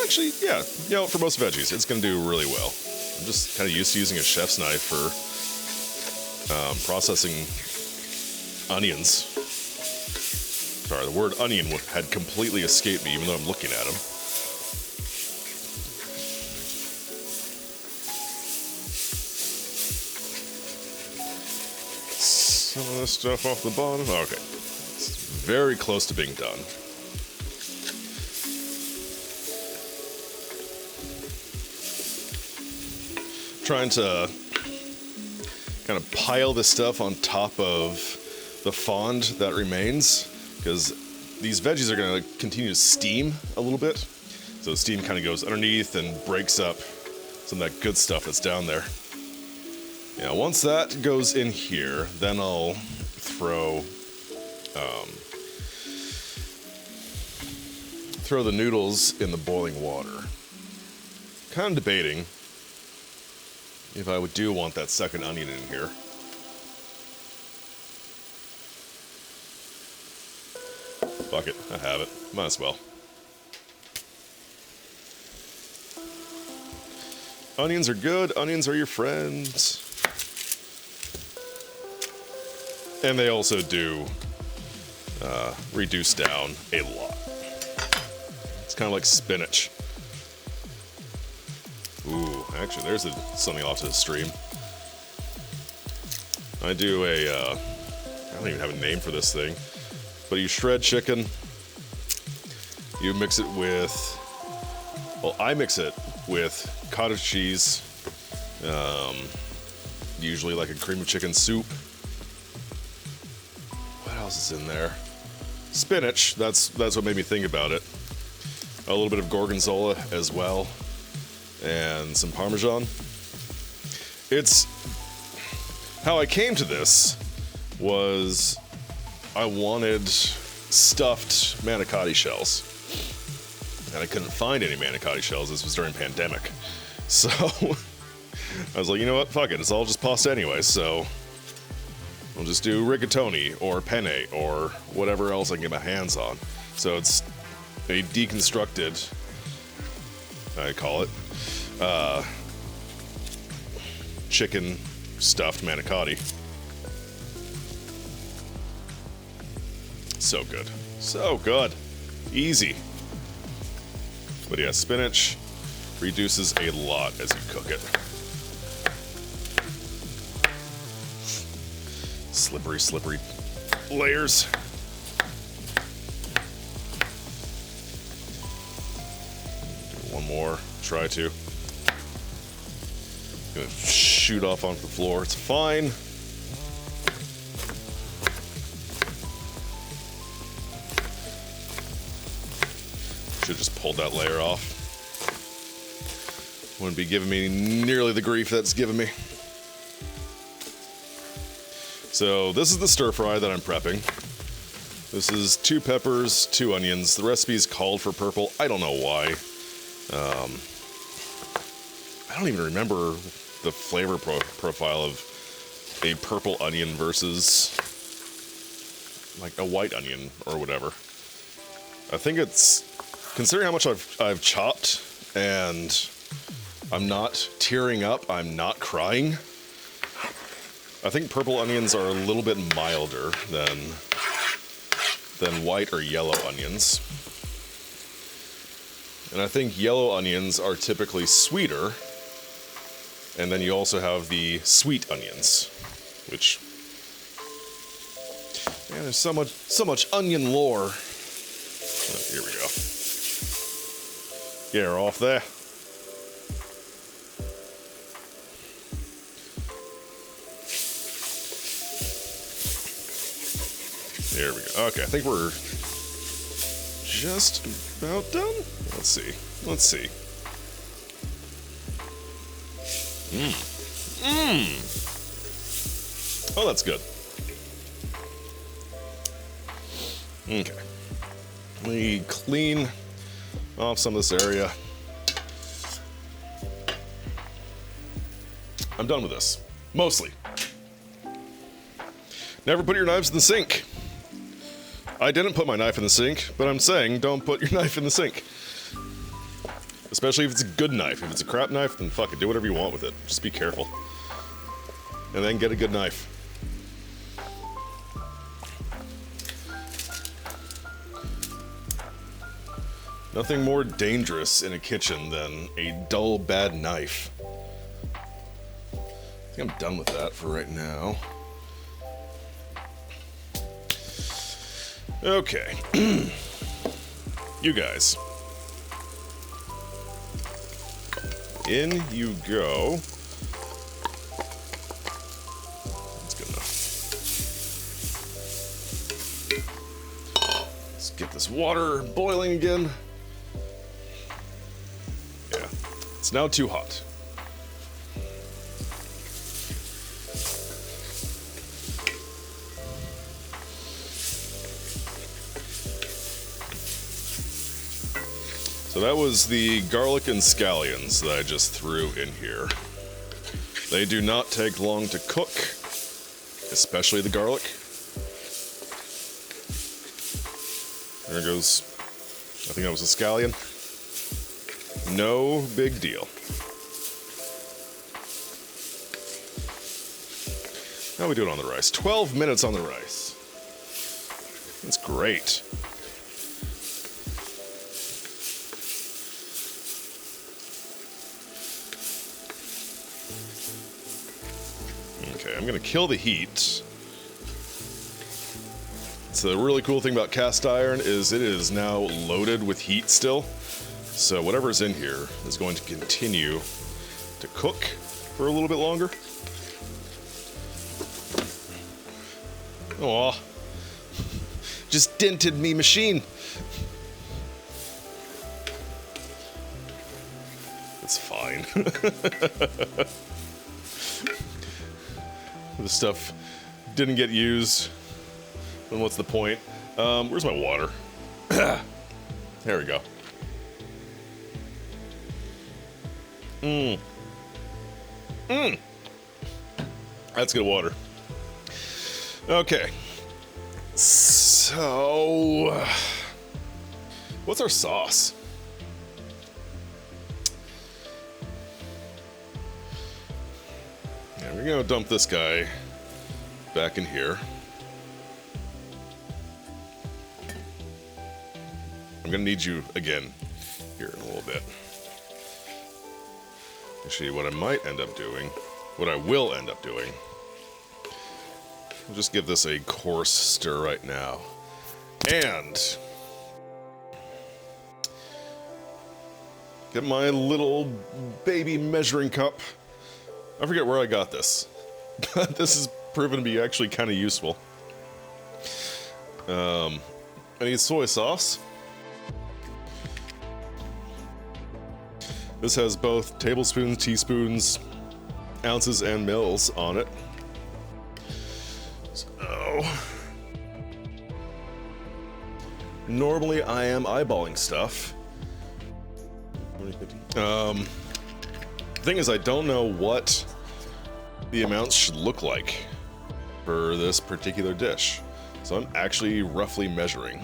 actually, yeah, you know, for most veggies, it's gonna do really well. I'm just kind of used to using a chef's knife for processing onions. Sorry, the word onion had completely escaped me, even though I'm looking at them. Some of this stuff off the bottom. Okay. It's very close to being done. Trying to kind of pile this stuff on top of the fond that remains, because these veggies are going to continue to steam a little bit. So the steam kind of goes underneath and breaks up some of that good stuff that's down there. Yeah, once that goes in here, then I'll throw the noodles in the boiling water. Kind of debating if I do want that second onion in here. Fuck it, I have it. Might as well. Onions are good, onions are your friends. And they also do reduce down a lot. It's kind of like spinach. Ooh, actually, there's something off to the stream. I do I don't even have a name for this thing, but you shred chicken, you mix it with, well, I mix it with cottage cheese, usually like a cream of chicken soup. What else is in there? Spinach, that's what made me think about it. A little bit of gorgonzola as well. And some Parmesan. It's how I came to this was I wanted stuffed manicotti shells, and I couldn't find any manicotti shells. This was during pandemic, so I was like, you know what, fuck it, it's all just pasta anyway, so I'll just do rigatoni or penne or whatever else I can get my hands on. So it's a deconstructed, I call it, chicken stuffed manicotti. So good. So good. Easy. But yeah, spinach reduces a lot as you cook it. Slippery, slippery layers. Do one more. Try to. Gonna shoot off onto the floor. It's fine. Should have just pulled that layer off. Wouldn't be giving me nearly the grief that's given me. So this is the stir fry that I'm prepping. This is 2 peppers, 2 onions. The recipe's called for purple. I don't know why. I don't even remember the flavor profile of a purple onion versus like a white onion or whatever. I think it's, considering how much I've chopped and I'm not tearing up, I'm not crying, I think purple onions are a little bit milder than white or yellow onions. And I think yellow onions are typically sweeter. And then you also have the sweet onions, which, man, there's so much onion lore. Oh, here we go. Get her off there. There we go. Okay, I think we're just about done. Let's see. Let's see. Oh, that's good. Okay. Let me clean off some of this area. I'm done with this. Mostly. Never put your knives in the sink. I didn't put my knife in the sink, but I'm saying don't put your knife in the sink. Especially if it's a good knife. If it's a crap knife, then fuck it, do whatever you want with it. Just be careful. And then get a good knife. Nothing more dangerous in a kitchen than a dull, bad knife. I think I'm done with that for right now. Okay. You guys. In you go. That's good enough. Let's get this water boiling again. Yeah, it's now too hot. So that was the garlic and scallions that I just threw in here. They do not take long to cook, especially the garlic. There goes, I think that was a scallion. No big deal. How we doing on the rice? 12 minutes on the rice. That's great. Okay, I'm gonna kill the heat. So the really cool thing about cast iron is it is now loaded with heat still. So whatever's in here is going to continue to cook for a little bit longer. Aw. Just dented me machine. It's fine. The stuff didn't get used. Then what's the point? Where's my water? There we go. That's good water. Okay. So, what's our sauce? Yeah, we're gonna dump this guy back in here. I'm gonna need you again here in a little bit. Actually, what I might end up doing, what I will end up doing, I'll just give this a coarse stir right now. And get my little baby measuring cup. I forget where I got this, but this has proven to be actually kind of useful. I need soy sauce. This has both tablespoons, teaspoons, ounces, and mils on it. So, normally I am eyeballing stuff. The thing is, I don't know what the amounts should look like for this particular dish. So I'm actually roughly measuring.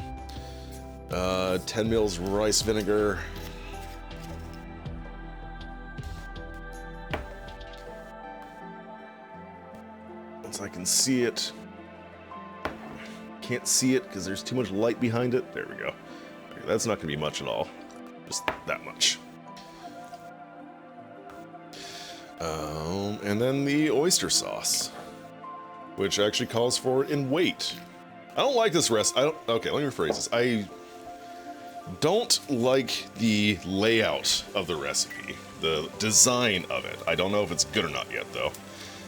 10 mils rice vinegar. Once I can see it. Can't see it because there's too much light behind it. There we go. Okay, that's not gonna be much at all. Just that much. And then the oyster sauce, which actually calls for it in weight. I don't like this okay, let me rephrase this. I don't like the layout of the recipe, the design of it. I don't know if it's good or not yet, though.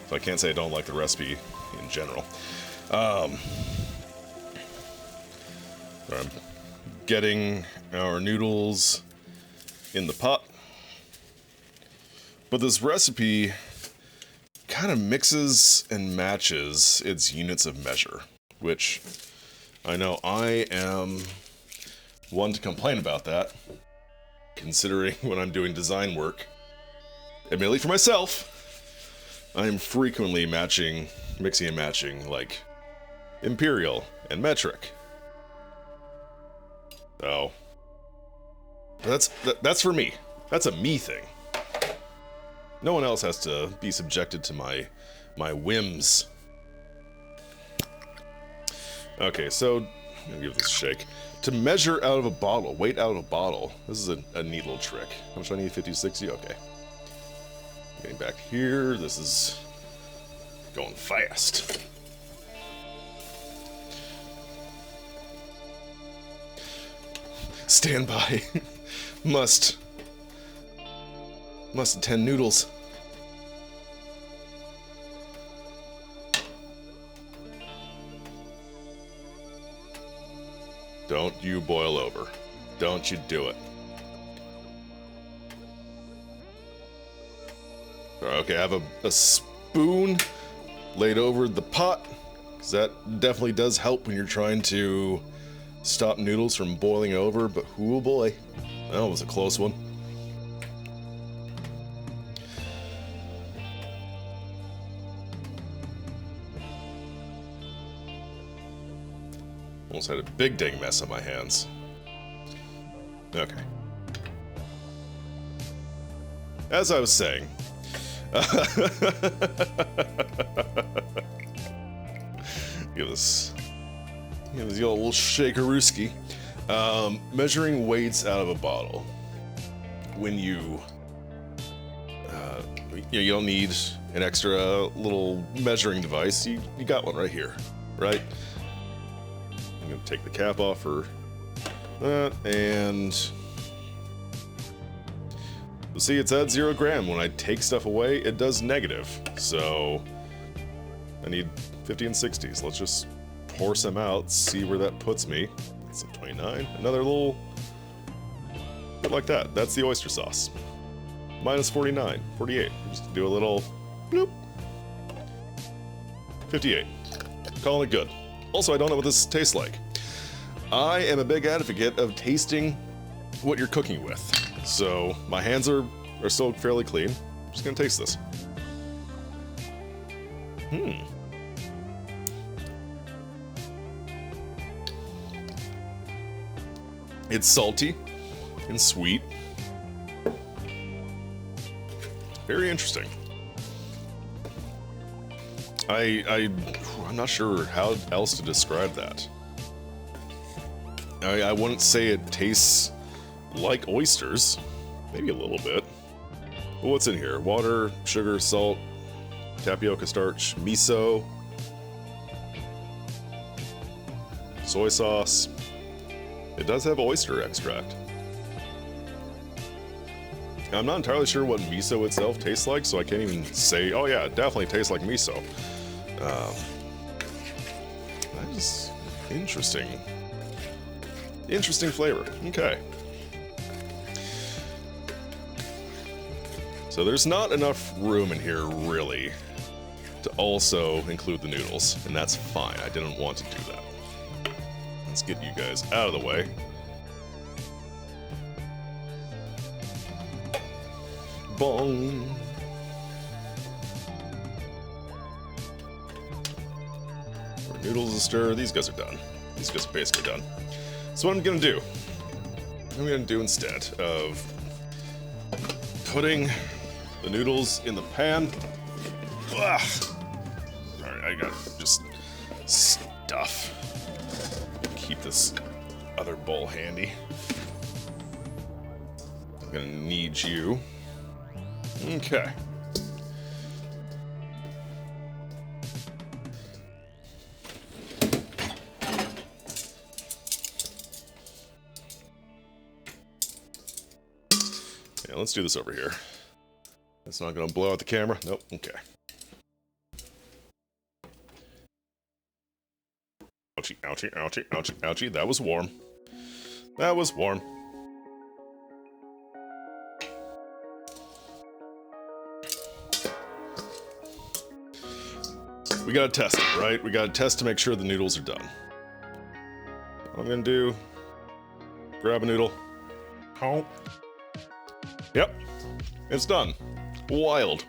So I can't say I don't like the recipe in general. I'm getting our noodles in the pot. But this recipe kind of mixes and matches its units of measure, which I know I am one to complain about that, considering when I'm doing design work, admittedly for myself, I'm frequently mixing and matching, like, imperial and metric. Oh. That's for me. That's a me thing. No one else has to be subjected to my whims. Okay, so I'm gonna give this a shake. To measure out of a bottle, weight out of a bottle. This is a neat little trick. How much do I need? 50 to 60? Okay. Getting back here. This is going fast. Stand by. Must attend noodles. Don't you boil over. Don't you do it. Okay, I have a spoon laid over the pot, because that definitely does help when you're trying to stop noodles from boiling over, but oh boy, that was a close one. Almost had a big dang mess on my hands. Okay. As I was saying, give this the old little shakerooski. Measuring weights out of a bottle. When you don't need an extra little measuring device. You got one right here, right? I'm gonna take the cap off for that, and see, it's at 0 gram. When I take stuff away, it does negative. So I need 50 and 60s. Let's just pour some out, see where that puts me. That's a 29. Another little bit like that. That's the oyster sauce. Minus 49, 48. Just do a little bloop. 58. Calling it good. Also, I don't know what this tastes like. I am a big advocate of tasting what you're cooking with. So my hands are still fairly clean. I'm just gonna taste this. It's salty and sweet. Very interesting. I'm not sure how else to describe that. I wouldn't say it tastes like oysters. Maybe a little bit. But what's in here? Water, sugar, salt, tapioca starch, miso, soy sauce. It does have oyster extract. I'm not entirely sure what miso itself tastes like, so I can't even say, oh yeah, it definitely tastes like miso. That is interesting. Interesting flavor. Okay. So there's not enough room in here, really, to also include the noodles, and that's fine. I didn't want to do that. Let's get you guys out of the way. Bong. More noodles to stir. These guys are done. These guys are basically done. So what I'm gonna do instead of putting the noodles in the pan. Alright, I got just stuff. Keep this other bowl handy. I'm gonna need you. Okay. Yeah, let's do this over here. That's not gonna blow out the camera. Nope, okay. Ouchie, ouchie, ouchie, ouchie, ouchie. That was warm. That was warm. We gotta test it, right? We gotta test to make sure the noodles are done. What I'm gonna do, grab a noodle. Oh. Yep, it's done. Wild.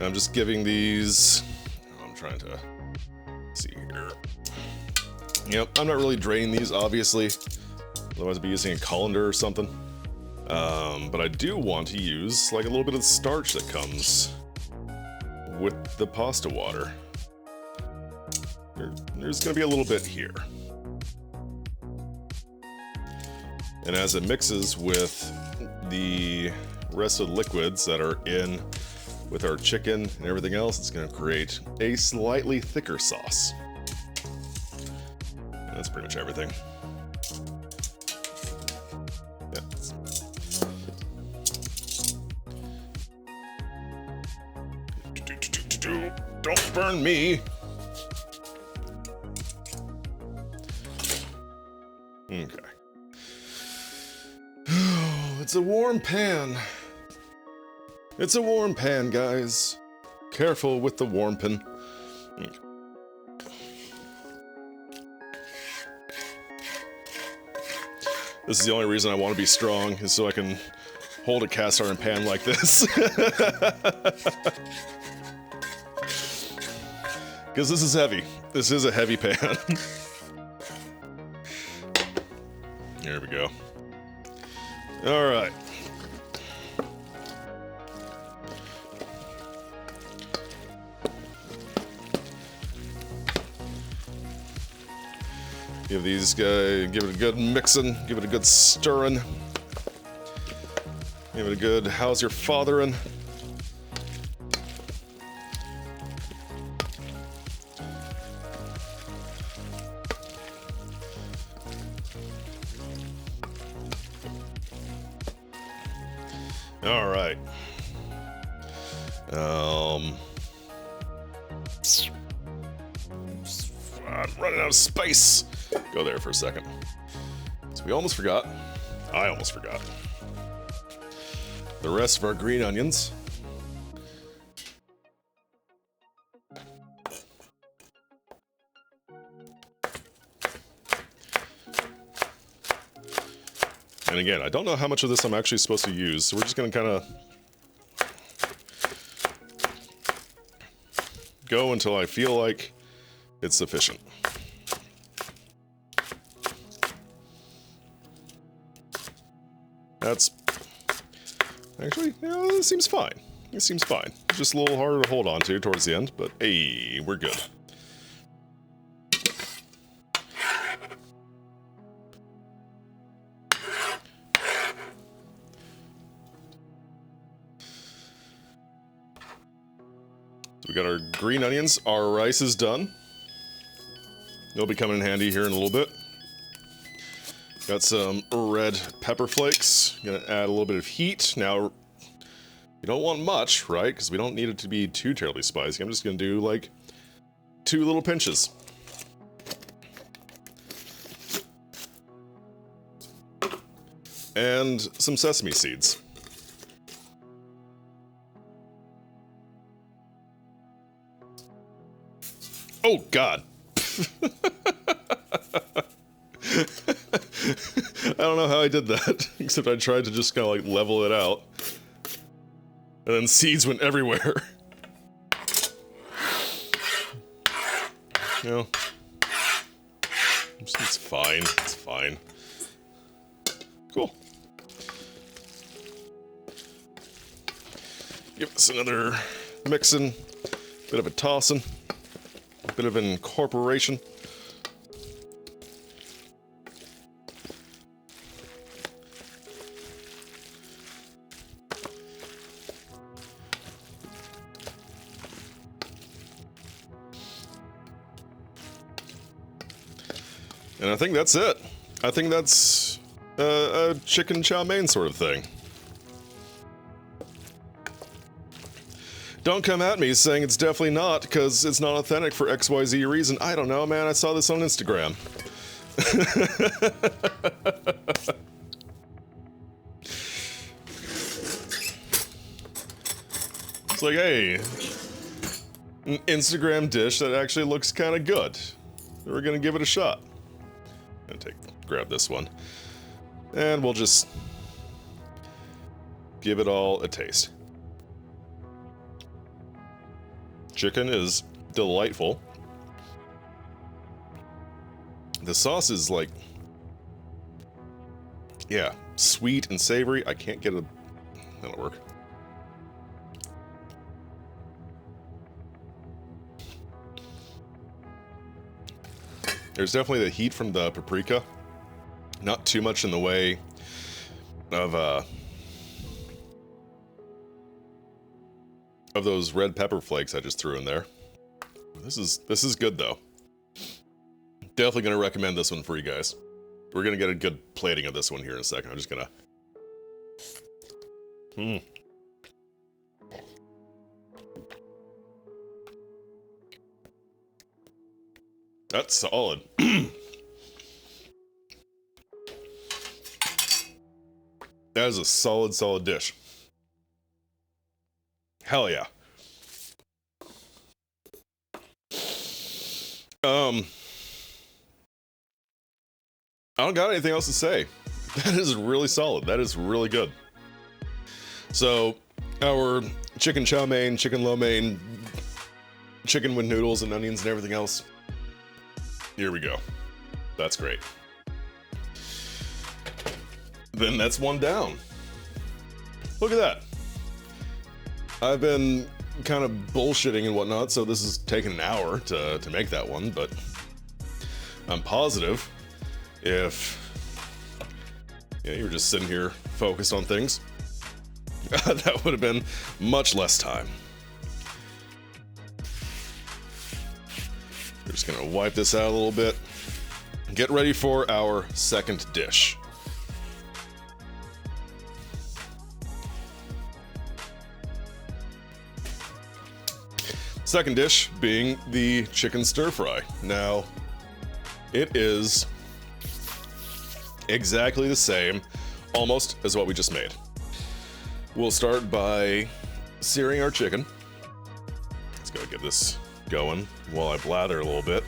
I'm just giving these... I'm trying to see here. Yep, I'm not really draining these, obviously. Otherwise I'd be using a colander or something. But I do want to use like a little bit of the starch that comes with the pasta water. There's gonna be a little bit here. And as it mixes with the rest of the liquids that are in with our chicken and everything else, it's gonna create a slightly thicker sauce. And that's pretty much everything. Yeah. Don't burn me! Okay. It's a warm pan. It's a warm pan, guys. Careful with the warmpin. Okay. This is the only reason I want to be strong, is so I can hold a cast iron pan like this. Because this is heavy. This is a heavy pan. There we go. All right. Give these guys, give it a good mixing, give it a good stirring. Give it a good, how's your fathering? All right. I'm running out of space. Go there for a second. So we almost forgot. I almost forgot. The rest of our green onions. And again, I don't know how much of this I'm actually supposed to use, so we're just gonna kind of go until I feel like it's sufficient. That's actually, yeah, this seems fine. It seems fine. Just a little harder to hold on to towards the end, but hey, we're good. We got our green onions, our rice is done. They'll be coming in handy here in a little bit. Got some red pepper flakes. Gonna add a little bit of heat. Now, you don't want much, right? Because we don't need it to be too terribly spicy. I'm just gonna do like 2 little pinches. And some sesame seeds. Oh, God. I don't know how I did that, except I tried to just kind of like level it out. And then seeds went everywhere. No. It's fine. It's fine. Cool. Give this another mixing, bit of a tossing. Bit of incorporation. And I think that's it. I think that's a chicken chow mein sort of thing. Don't come at me saying it's definitely not, because it's not authentic for XYZ reason. I don't know, man. I saw this on Instagram. It's like, hey, an Instagram dish that actually looks kind of good. We're gonna give it a shot. I'm gonna grab this one. And we'll just give it all a taste. chicken is delightful. The sauce is like, yeah, sweet and savory. I can't get a... That'll work. There's definitely the heat from the paprika. Not too much in the way of those red pepper flakes I just threw in there. This is good though. Definitely gonna recommend this one for you guys. We're gonna get a good plating of this one here in a second. I'm just gonna... That's solid. That is a solid dish. Hell yeah. I don't got anything else to say. That is really solid. That is really good. So, our chicken chow mein, chicken lo mein, chicken with noodles and onions and everything else. Here we go. That's great. Then that's one down. Look at that. I've been kind of bullshitting and whatnot, so this is taking an hour to make that one, but I'm positive if you were just sitting here focused on things, that would have been much less time. We're just gonna wipe this out a little bit. Get ready for our second dish. Second dish being the chicken stir fry. Now, it is exactly the same, almost, as what we just made. We'll start by searing our chicken. Let's go get this going while I blather a little bit.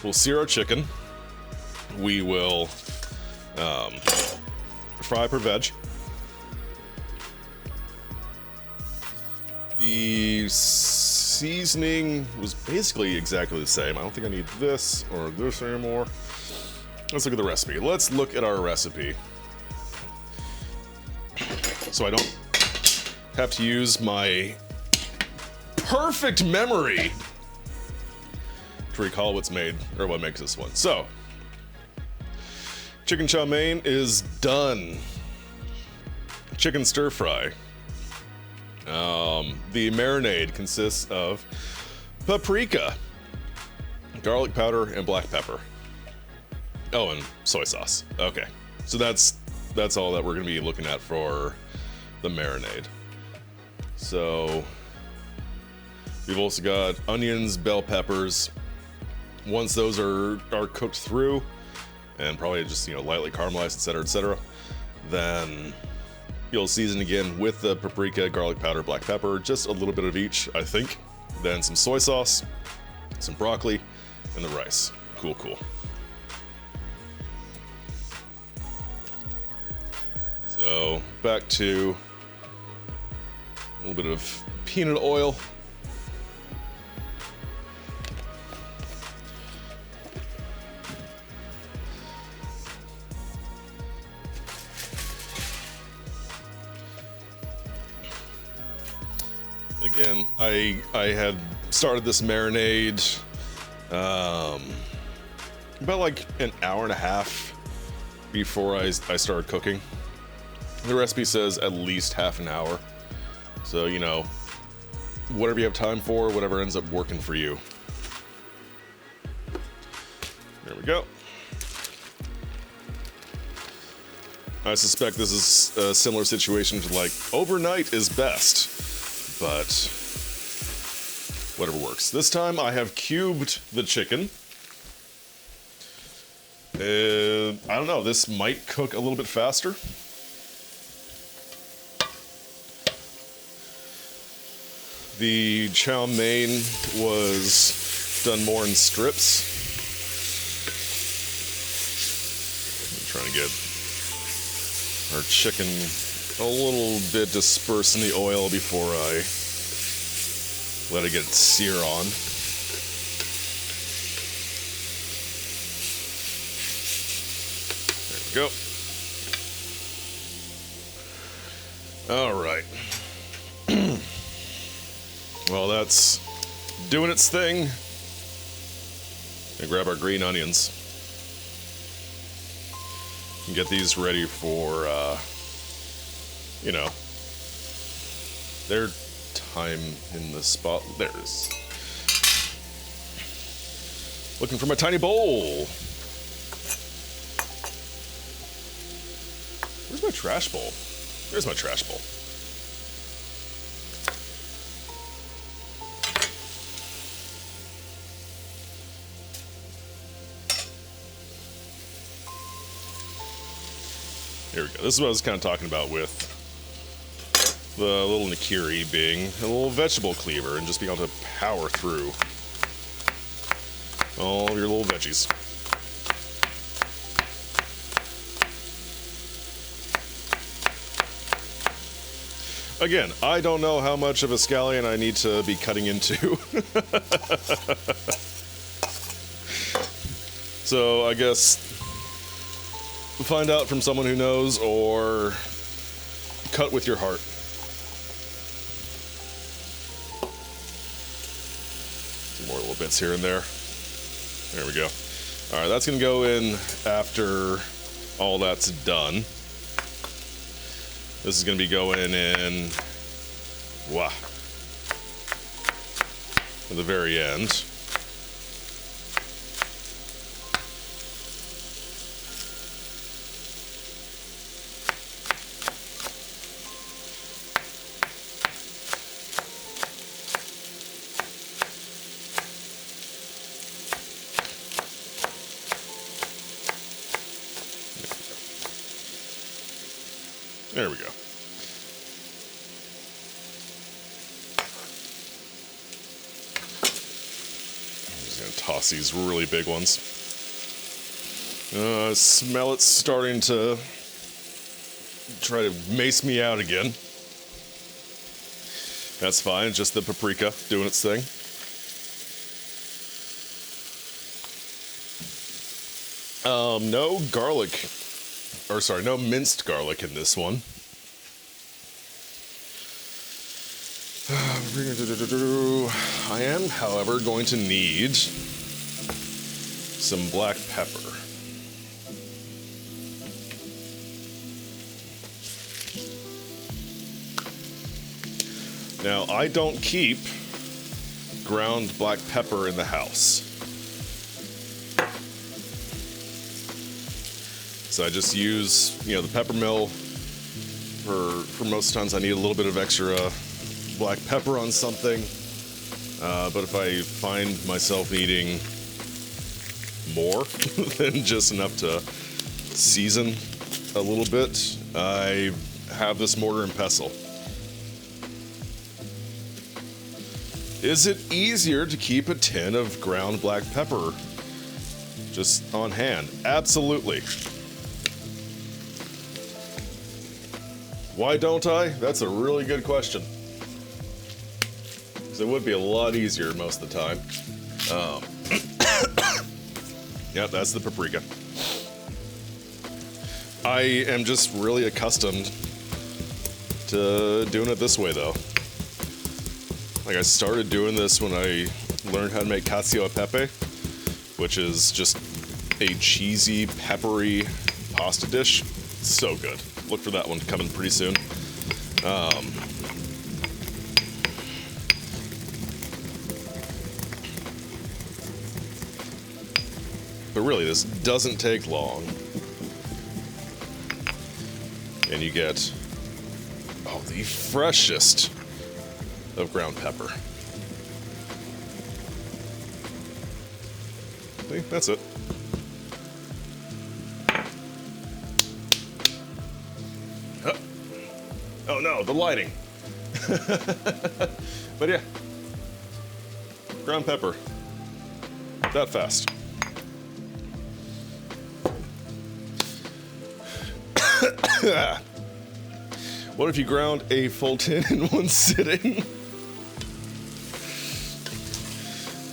We'll sear our chicken. We will fry per veg. The seasoning was basically exactly the same. I don't think I need this or this anymore. Let's look at the recipe. Let's look at our recipe. So I don't have to use my perfect memory to recall what's made, or what makes this one. So, chicken chow mein is done. Chicken stir fry. The marinade consists of paprika, garlic powder, and black pepper. Oh, and soy sauce. Okay, so that's all that we're gonna be looking at for the marinade. So we've also got onions, bell peppers. Once those are cooked through, and probably just lightly caramelized, etc., then you'll season again with the paprika, garlic powder, black pepper, just a little bit of each, I think. Then some soy sauce, some broccoli, and the rice. Cool. So back to a little bit of peanut oil. Again, I had started this marinade about like an hour and a half before I started cooking. The recipe says at least half an hour. So, whatever you have time for, whatever ends up working for you. There we go. I suspect this is a similar situation to like overnight is best. But whatever works. This time I have cubed the chicken. I don't know, this might cook a little bit faster. The chow mein was done more in strips. I'm trying to get our chicken a little bit dispersed in the oil before I Let it get sear on. There we go. All right. Well, that's doing its thing. And grab our green onions. And get these ready for, you know, their time in the spot. There it is. Looking for my tiny bowl. Where's my trash bowl? There's my trash bowl. Here we go. This is what I was kind of talking about with the little Nikiri being a little vegetable cleaver and just being able to power through all of your little veggies. Again, I don't know how much of a scallion I need to be cutting into. So I guess find out from someone who knows, or cut with your heart. Some more little bits here and there. There we go. All right, that's gonna go in after all that's done. This is gonna be going in, wow, at the very end. There we go. I'm just gonna toss these really big ones. Smell it starting to try to mace me out again. That's fine, it's just the paprika doing its thing. No garlic. Or sorry, no minced garlic in this one. I am, however, going to need some black pepper. Now, I don't keep ground black pepper in the house. So I just use, you know, the pepper mill for most times. I need a little bit of extra black pepper on something. But if I find myself needing more than just enough to season a little bit, I have this mortar and pestle. Is it easier to keep a tin of ground black pepper just on hand? Absolutely. Why don't I? That's a really good question. Because it would be a lot easier most of the time. Yep, that's the paprika. I am just really accustomed to doing it this way, though. Like, I started doing this when I learned how to make cacio e pepe, which is just a cheesy, peppery pasta dish. It's so good. Look for that one coming pretty soon. But really, this doesn't take long. And you get, oh, the freshest of ground pepper. See, that's it. Oh no, the lighting. But yeah, ground pepper, that fast. What if you ground a full tin in one sitting?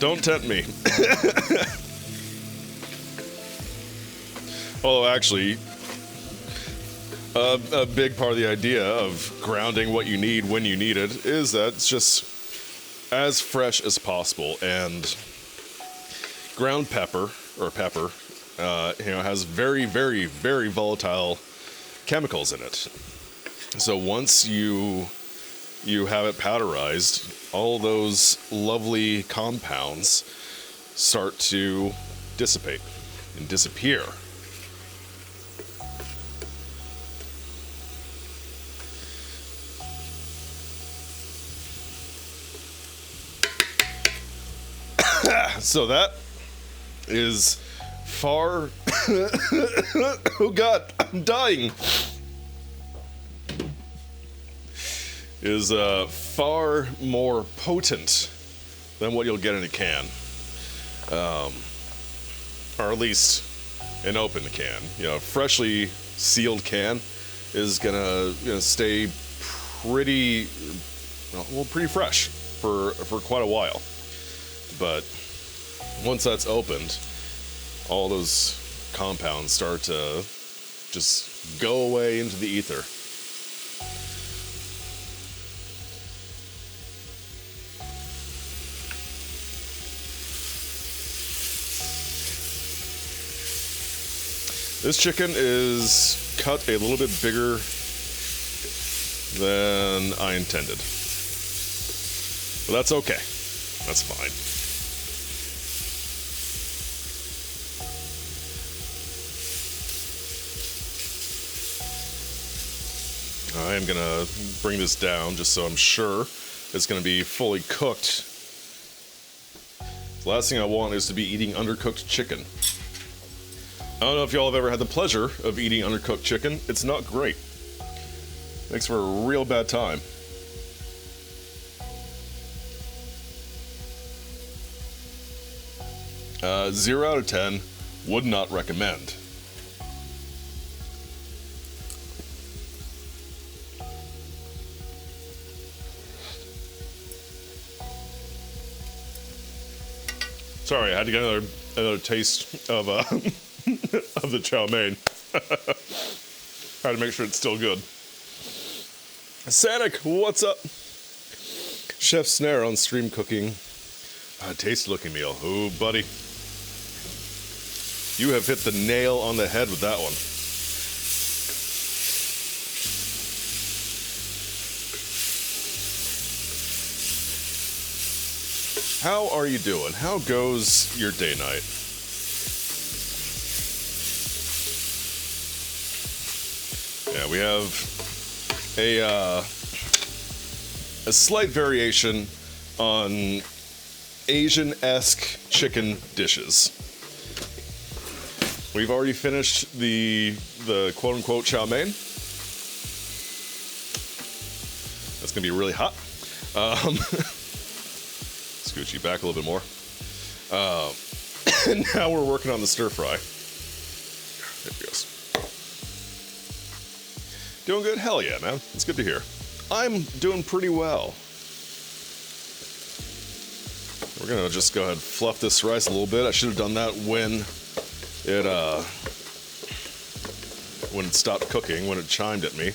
Don't tempt me. Although, actually, a big part of the idea of grounding what you need when you need it is that it's just as fresh as possible. And ground pepper, has very, very, very volatile chemicals in it. So once you have it powderized, all those lovely compounds start to dissipate and disappear. So that is far... oh God, I'm dying. Is far more potent than what you'll get in a can. Or at least an open can. You know, a freshly sealed can is gonna stay pretty fresh for quite a while. But once that's opened, all those compounds start to just go away into the ether. This chicken is cut a little bit bigger than I intended. But that's okay. That's fine. I am gonna bring this down just so I'm sure it's gonna be fully cooked. The last thing I want is to be eating undercooked chicken. I don't know if y'all have ever had the pleasure of eating undercooked chicken. It's not great. Makes for a real bad time. Uh, 0 out of 10, would not recommend. Sorry, I had to get another taste of of the chow mein. Try to make sure it's still good. Sanic, what's up? Chef Snare on stream cooking a tasty-looking meal. Ooh, buddy. You have hit the nail on the head with that one. How are you doing? How goes your day night? Yeah, we have a slight variation on Asian-esque chicken dishes. We've already finished the quote-unquote chow mein. That's gonna be really hot. Scooch you back a little bit more. And now we're working on the stir fry. There it goes. Doing good? Hell yeah, man. It's good to hear. I'm doing pretty well. We're gonna just go ahead and fluff this rice a little bit. I should have done that when it stopped cooking, when it chimed at me.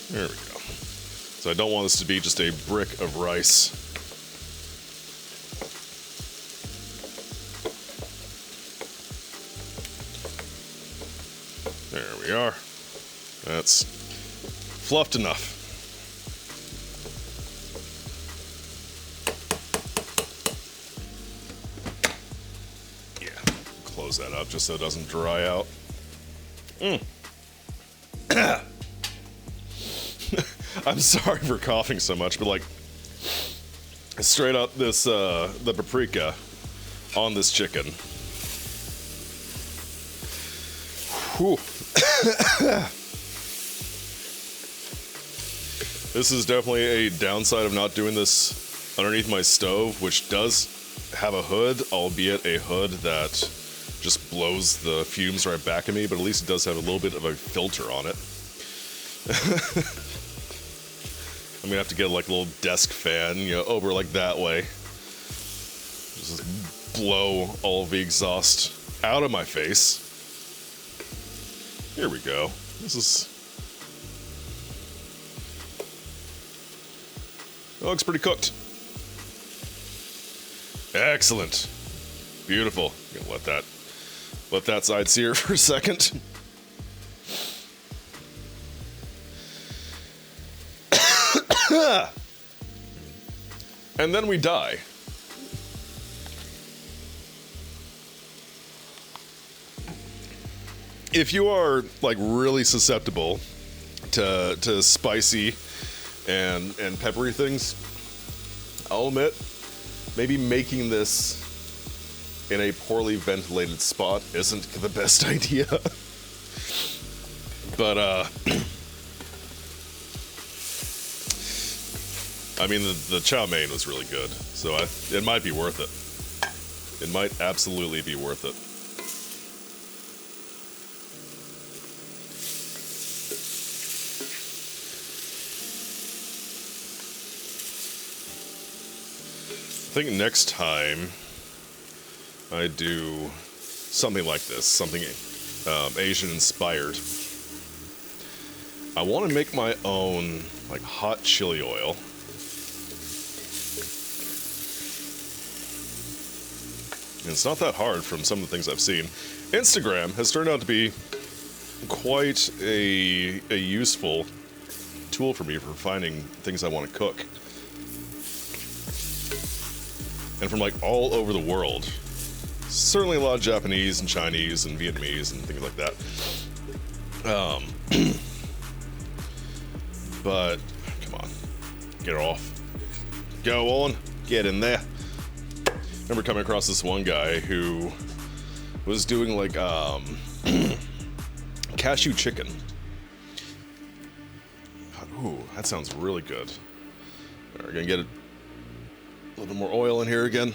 There we go. So I don't want this to be just a brick of rice. There we are. That's fluffed enough. Yeah, close that up just so it doesn't dry out. I'm sorry for coughing so much, but like, straight up this, the paprika on this chicken. Whew. This is definitely a downside of not doing this underneath my stove, which does have a hood, albeit a hood that just blows the fumes right back at me, but at least it does have a little bit of a filter on it. I'm gonna have to get like a little desk fan, you know, over like that way. Just blow all of the exhaust out of my face. Here we go. This is... It looks pretty cooked. Excellent. Beautiful. I'm gonna let that side sear for a second. And then we die. If you are like really susceptible to spicy and peppery things, I'll admit, maybe making this in a poorly ventilated spot isn't the best idea. But I mean, the chow mein was really good, so it might be worth it. It might absolutely be worth it. I think next time I do something like this, something Asian inspired, I want to make my own like hot chili oil. And it's not that hard from some of the things I've seen. Instagram has turned out to be quite a useful tool for me for finding things I want to cook. And from like all over the world. Certainly a lot of Japanese and Chinese and Vietnamese and things like that. But, come on. Get her off. Go on. Get in there. I remember coming across this one guy who was doing like cashew chicken. Ooh, that sounds really good. We're gonna get a little bit more oil in here again.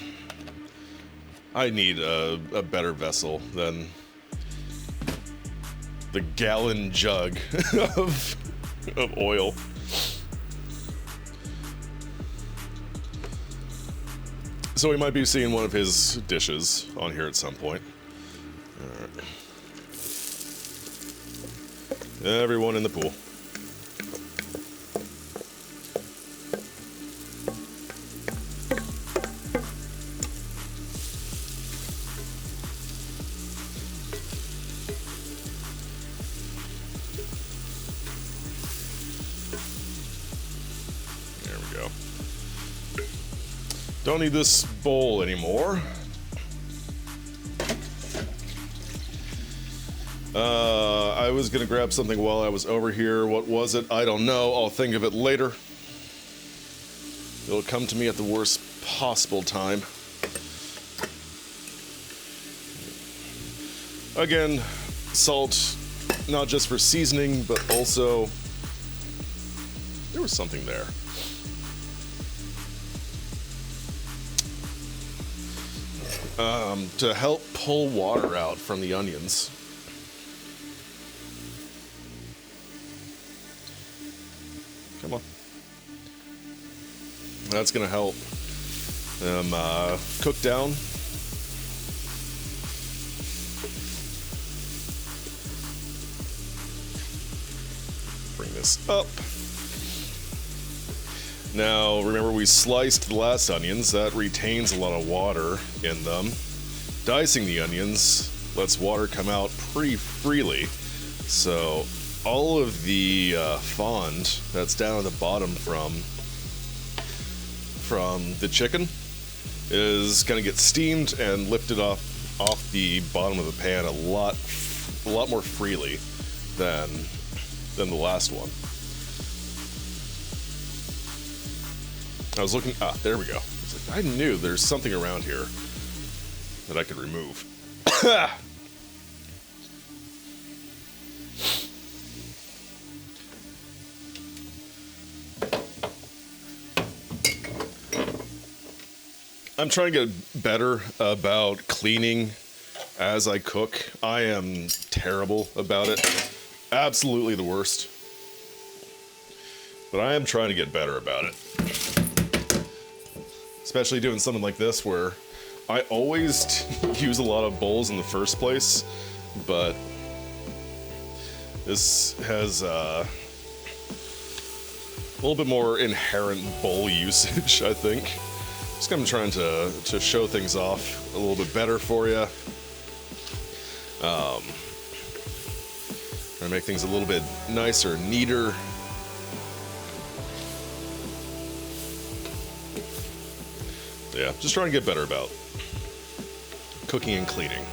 I need a better vessel than the gallon jug of oil. So we might be seeing one of his dishes on here at some point. All right. Everyone in the pool. Don't need this bowl anymore. I was gonna grab something while I was over here. What was it? I don't know. I'll think of it later. It'll come to me at the worst possible time. Again, salt, not just for seasoning, but also... There was something there. To help pull water out from the onions. Come on. That's gonna help them cook down. Bring this up. Now, remember we sliced the last onions. That retains a lot of water in them. Dicing the onions lets water come out pretty freely. So all of the fond that's down at the bottom from the chicken is gonna get steamed and lifted off the bottom of the pan a lot more freely than the last one. I was looking, there we go. I knew there's something around here that I could remove. I'm trying to get better about cleaning as I cook. I am terrible about it. Absolutely the worst. But I am trying to get better about it. Especially doing something like this where I always use a lot of bowls in the first place, but this has a little bit more inherent bowl usage, I think. Just kind of trying to show things off a little bit better for you. Trying to make things a little bit nicer, neater. Yeah, just trying to get better about cooking and cleaning.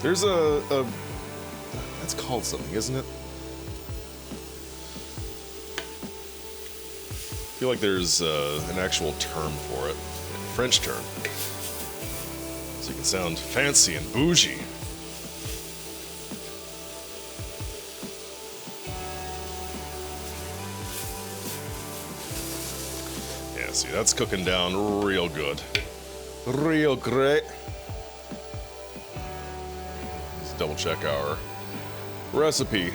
There's a that's called something, isn't it? I feel like there's an actual term for it, a French term, so you can sound fancy and bougie. Yeah, see, that's cooking down real good. Real great. Let's double check our recipe.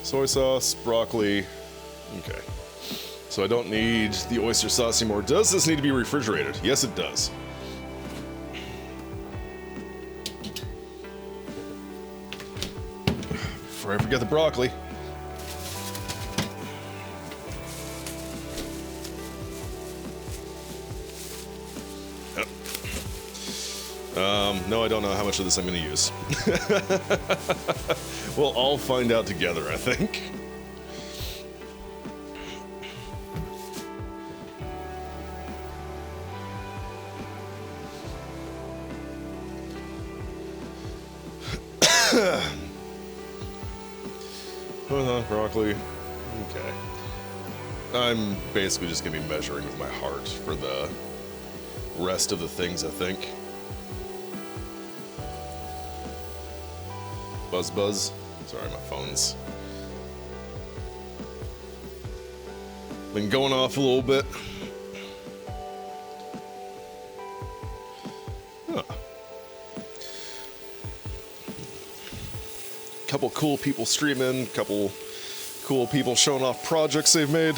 Soy sauce, broccoli. Okay. So I don't need the oyster sauce anymore. Does this need to be refrigerated? Yes, it does. Before I forget the broccoli. No, I don't know how much of this I'm going to use. We'll all find out together, I think. Broccoli. Okay. I'm basically just going to be measuring with my heart for the rest of the things, I think. Buzz. Sorry, my phone's been going off a little bit. Huh. Couple cool people streaming, couple cool people showing off projects they've made.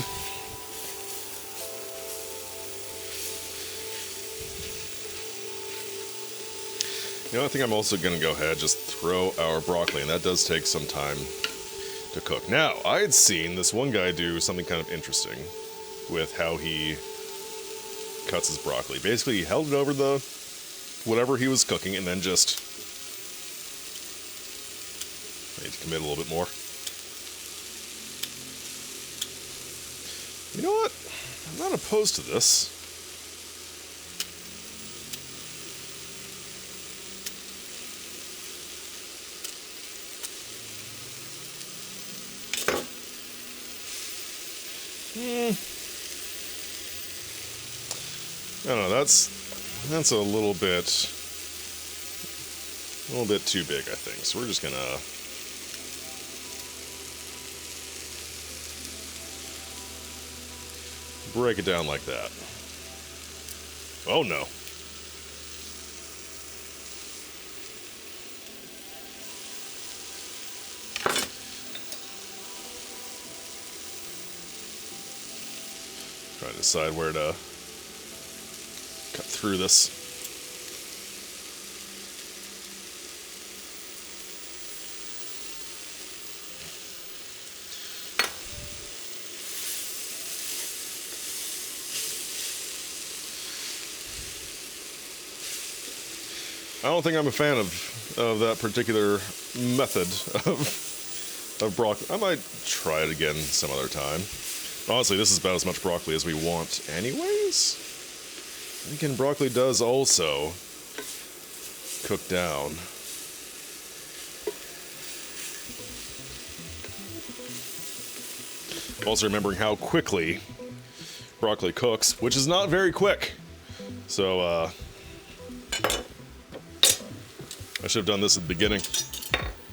You know, I think I'm also going to go ahead and just throw our broccoli, and that does take some time to cook. Now, I had seen this one guy do something kind of interesting with how he cuts his broccoli. Basically, he held it over the whatever he was cooking, and then just... I need to commit a little bit more. You know what? I'm not opposed to this. I don't know, that's a little bit too big, I think. So we're just gonna break it down like that. Oh no. Trying to decide where to cut through this. I don't think I'm a fan of that particular method of broccoli. I might try it again some other time. Honestly, this is about as much broccoli as we want anyways. Again, broccoli does also cook down. Also remembering how quickly broccoli cooks, which is not very quick. So, I should have done this at the beginning.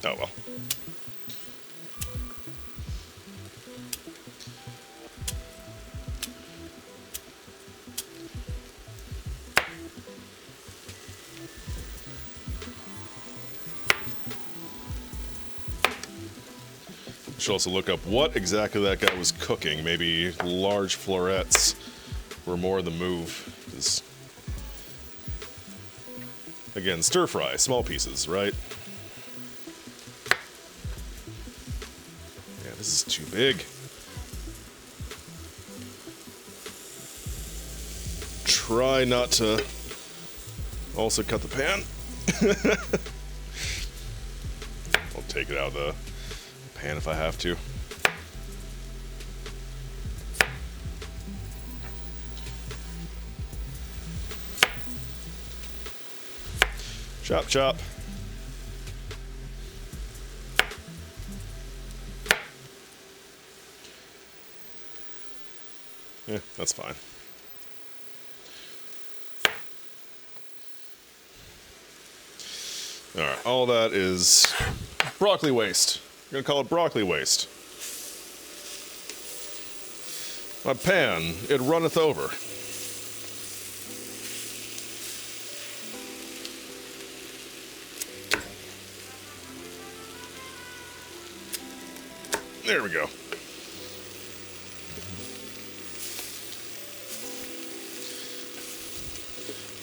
Oh well. Should also look up what exactly that guy was cooking. Maybe large florets were more the move. 'Cause, again, stir fry, small pieces, right? Yeah, this is too big. Try not to also cut the pan. I'll take it out of the pan if I have to. Chop, chop. Yeah, that's fine. All right, all that is broccoli waste. I'm gonna call it broccoli waste. My pan, it runneth over. There we go.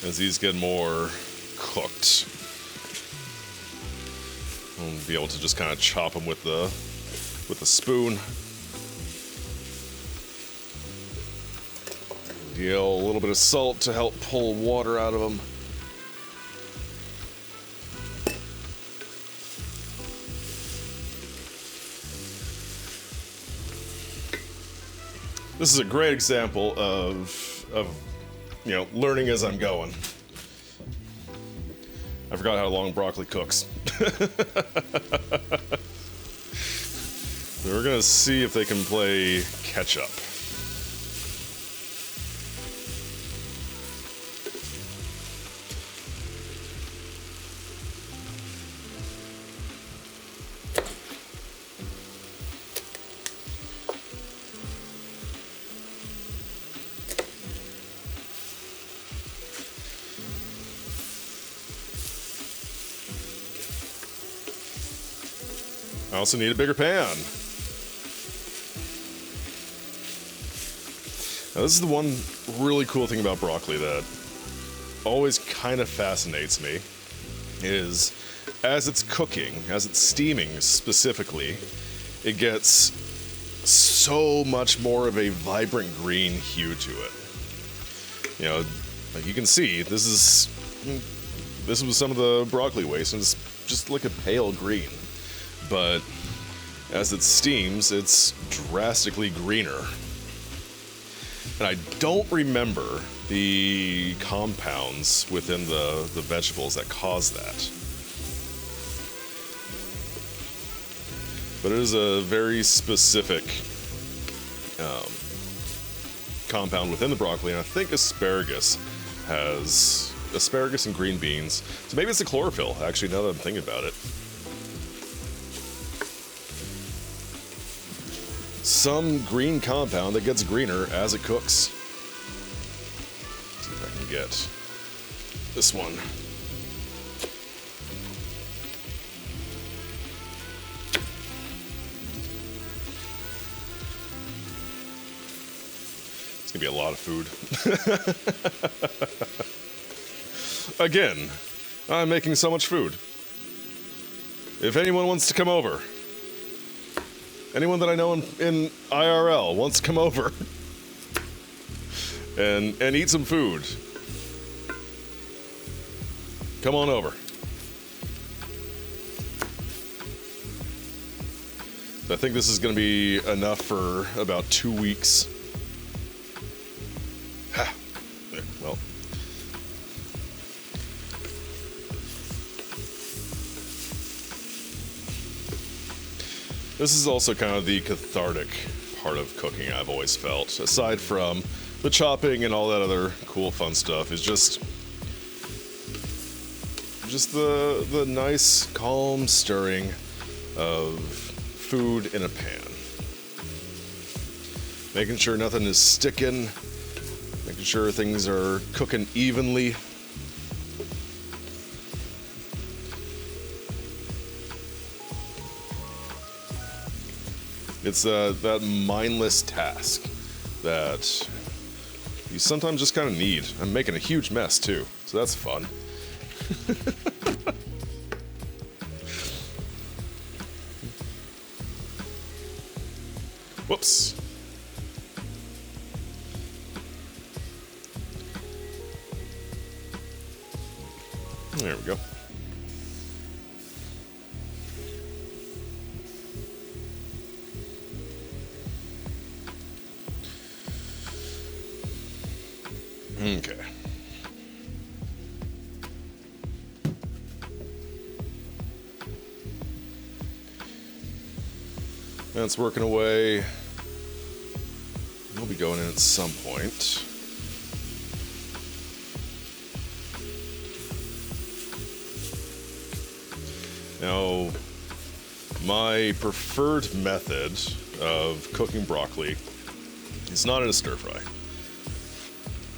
As these get more cooked, we'll be able to just kind of chop them with the spoon. Deal a little bit of salt to help pull water out of them. This is a great example of you know, learning as I'm going. I forgot how long broccoli cooks. We're gonna see if they can play catch up. I also need a bigger pan. Now, this is the one really cool thing about broccoli that always kind of fascinates me, is as it's cooking, as it's steaming specifically, it gets so much more of a vibrant green hue to it. You know, like you can see, this was some of the broccoli waste, and it's just like a pale green. But as it steams, it's drastically greener. And I don't remember the compounds within the vegetables that cause that. But it is a very specific compound within the broccoli, and I think asparagus and green beans. So maybe it's the chlorophyll, actually, now that I'm thinking about it. Some green compound that gets greener as it cooks. Let's see if I can get this one. It's gonna be a lot of food. Again, I'm making so much food. If anyone wants to come over, anyone that I know in IRL wants to come over and eat some food, come on over. I think this is going to be enough for about 2 weeks. Well. This is also kind of the cathartic part of cooking, I've always felt. Aside from the chopping and all that other cool fun stuff, is just the nice, calm stirring of food in a pan. Making sure nothing is sticking, making sure things are cooking evenly. It's that mindless task that you sometimes just kind of need. I'm making a huge mess too, so that's fun. Whoops. There we go. Okay. That's working away. We'll be going in at some point. Now, my preferred method of cooking broccoli is not in a stir fry.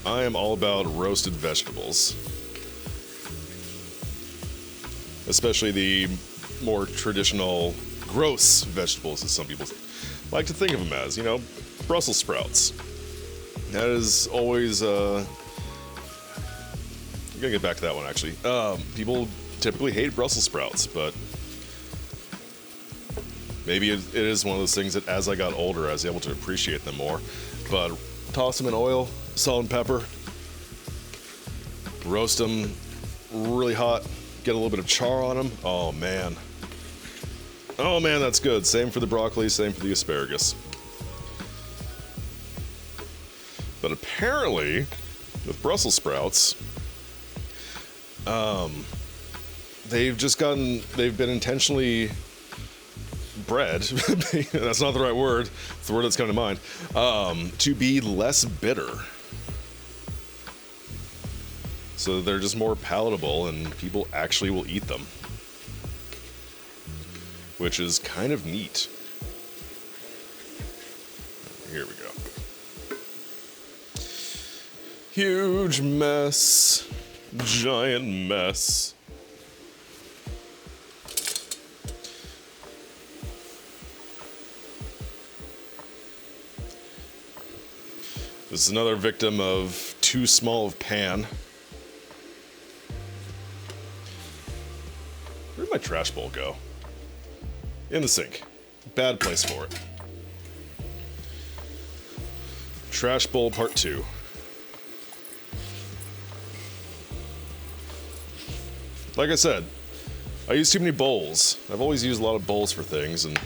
I am all about roasted vegetables, especially the more traditional gross vegetables, as some people like to think of them as, you know, Brussels sprouts. That is always, I'm gonna get back to that one actually. People typically hate Brussels sprouts, but maybe it is one of those things that as I got older, I was able to appreciate them more. But toss them in oil, salt and pepper, roast them really hot, get a little bit of char on them. Oh man, that's good. Same for the broccoli, same for the asparagus. But apparently, with Brussels sprouts, they've been intentionally bred, that's not the right word, it's the word that's coming to mind, to be less bitter. So they're just more palatable and people actually will eat them. Which is kind of neat. Here we go. Huge mess. Giant mess. This is another victim of too small of pan. Where'd my trash bowl go? In the sink. Bad place for it. Trash bowl part 2. Like I said, I use too many bowls. I've always used a lot of bowls for things, and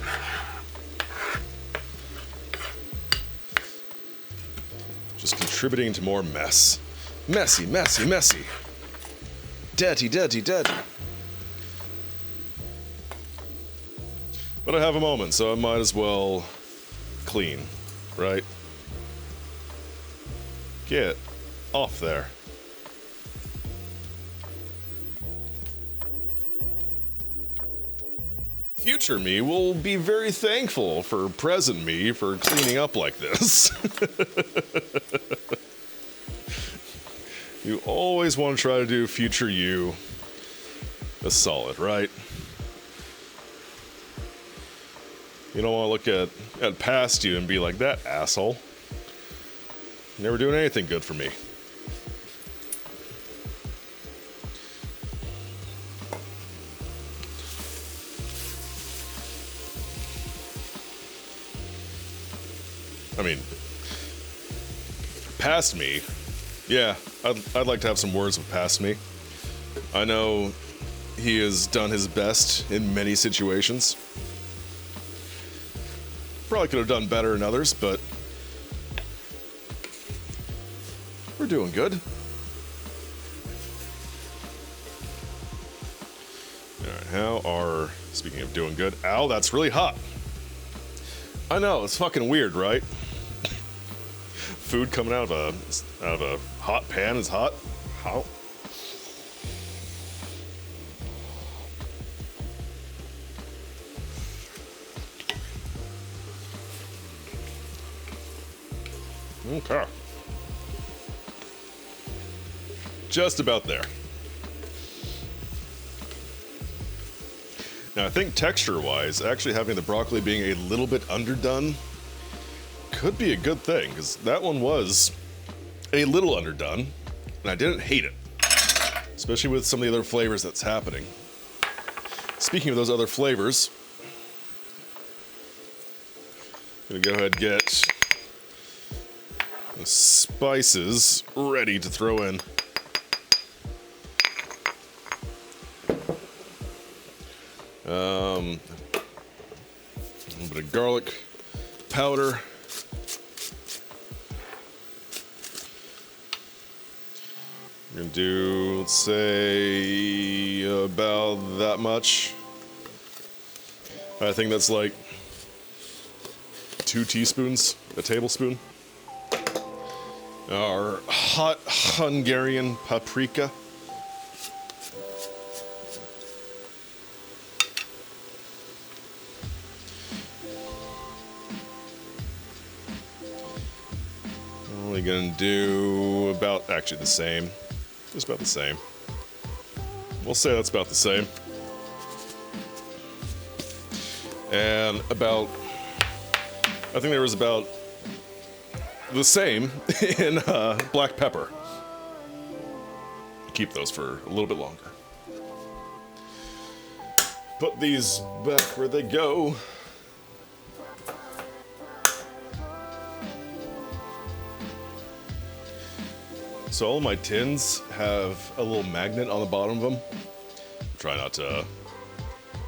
just contributing to more mess. Messy, messy, messy. Dirty, dirty, dirty. But I have a moment, so I might as well clean, right? Get off there. Future me will be very thankful for present me for cleaning up like this. You always want to try to do future you a solid, right? You don't want to look at past you and be like, that asshole. Never doing anything good for me. I mean, past me, yeah, I'd like to have some words with past me. I know he has done his best in many situations. Probably could have done better in others, but we're doing good. All right, speaking of doing good, ow, that's really hot. I know, it's fucking weird, right? Food coming out of a hot pan is hot. How? Okay. Just about there. Now I think texture-wise, actually having the broccoli being a little bit underdone could be a good thing, because that one was a little underdone, and I didn't hate it, especially with some of the other flavors that's happening. Speaking of those other flavors, I'm gonna go ahead and get the spices ready to throw in. A little bit of garlic powder. We're gonna do, let's say, about that much. I think that's like 2 teaspoons, a tablespoon. Our Hot Hungarian Paprika. I'm only gonna do about, actually the same. Just about the same. We'll say that's about the same. And about, I think there was about the same in black pepper. Keep those for a little bit longer. Put these back where they go. So all my tins have a little magnet on the bottom of them. Try not to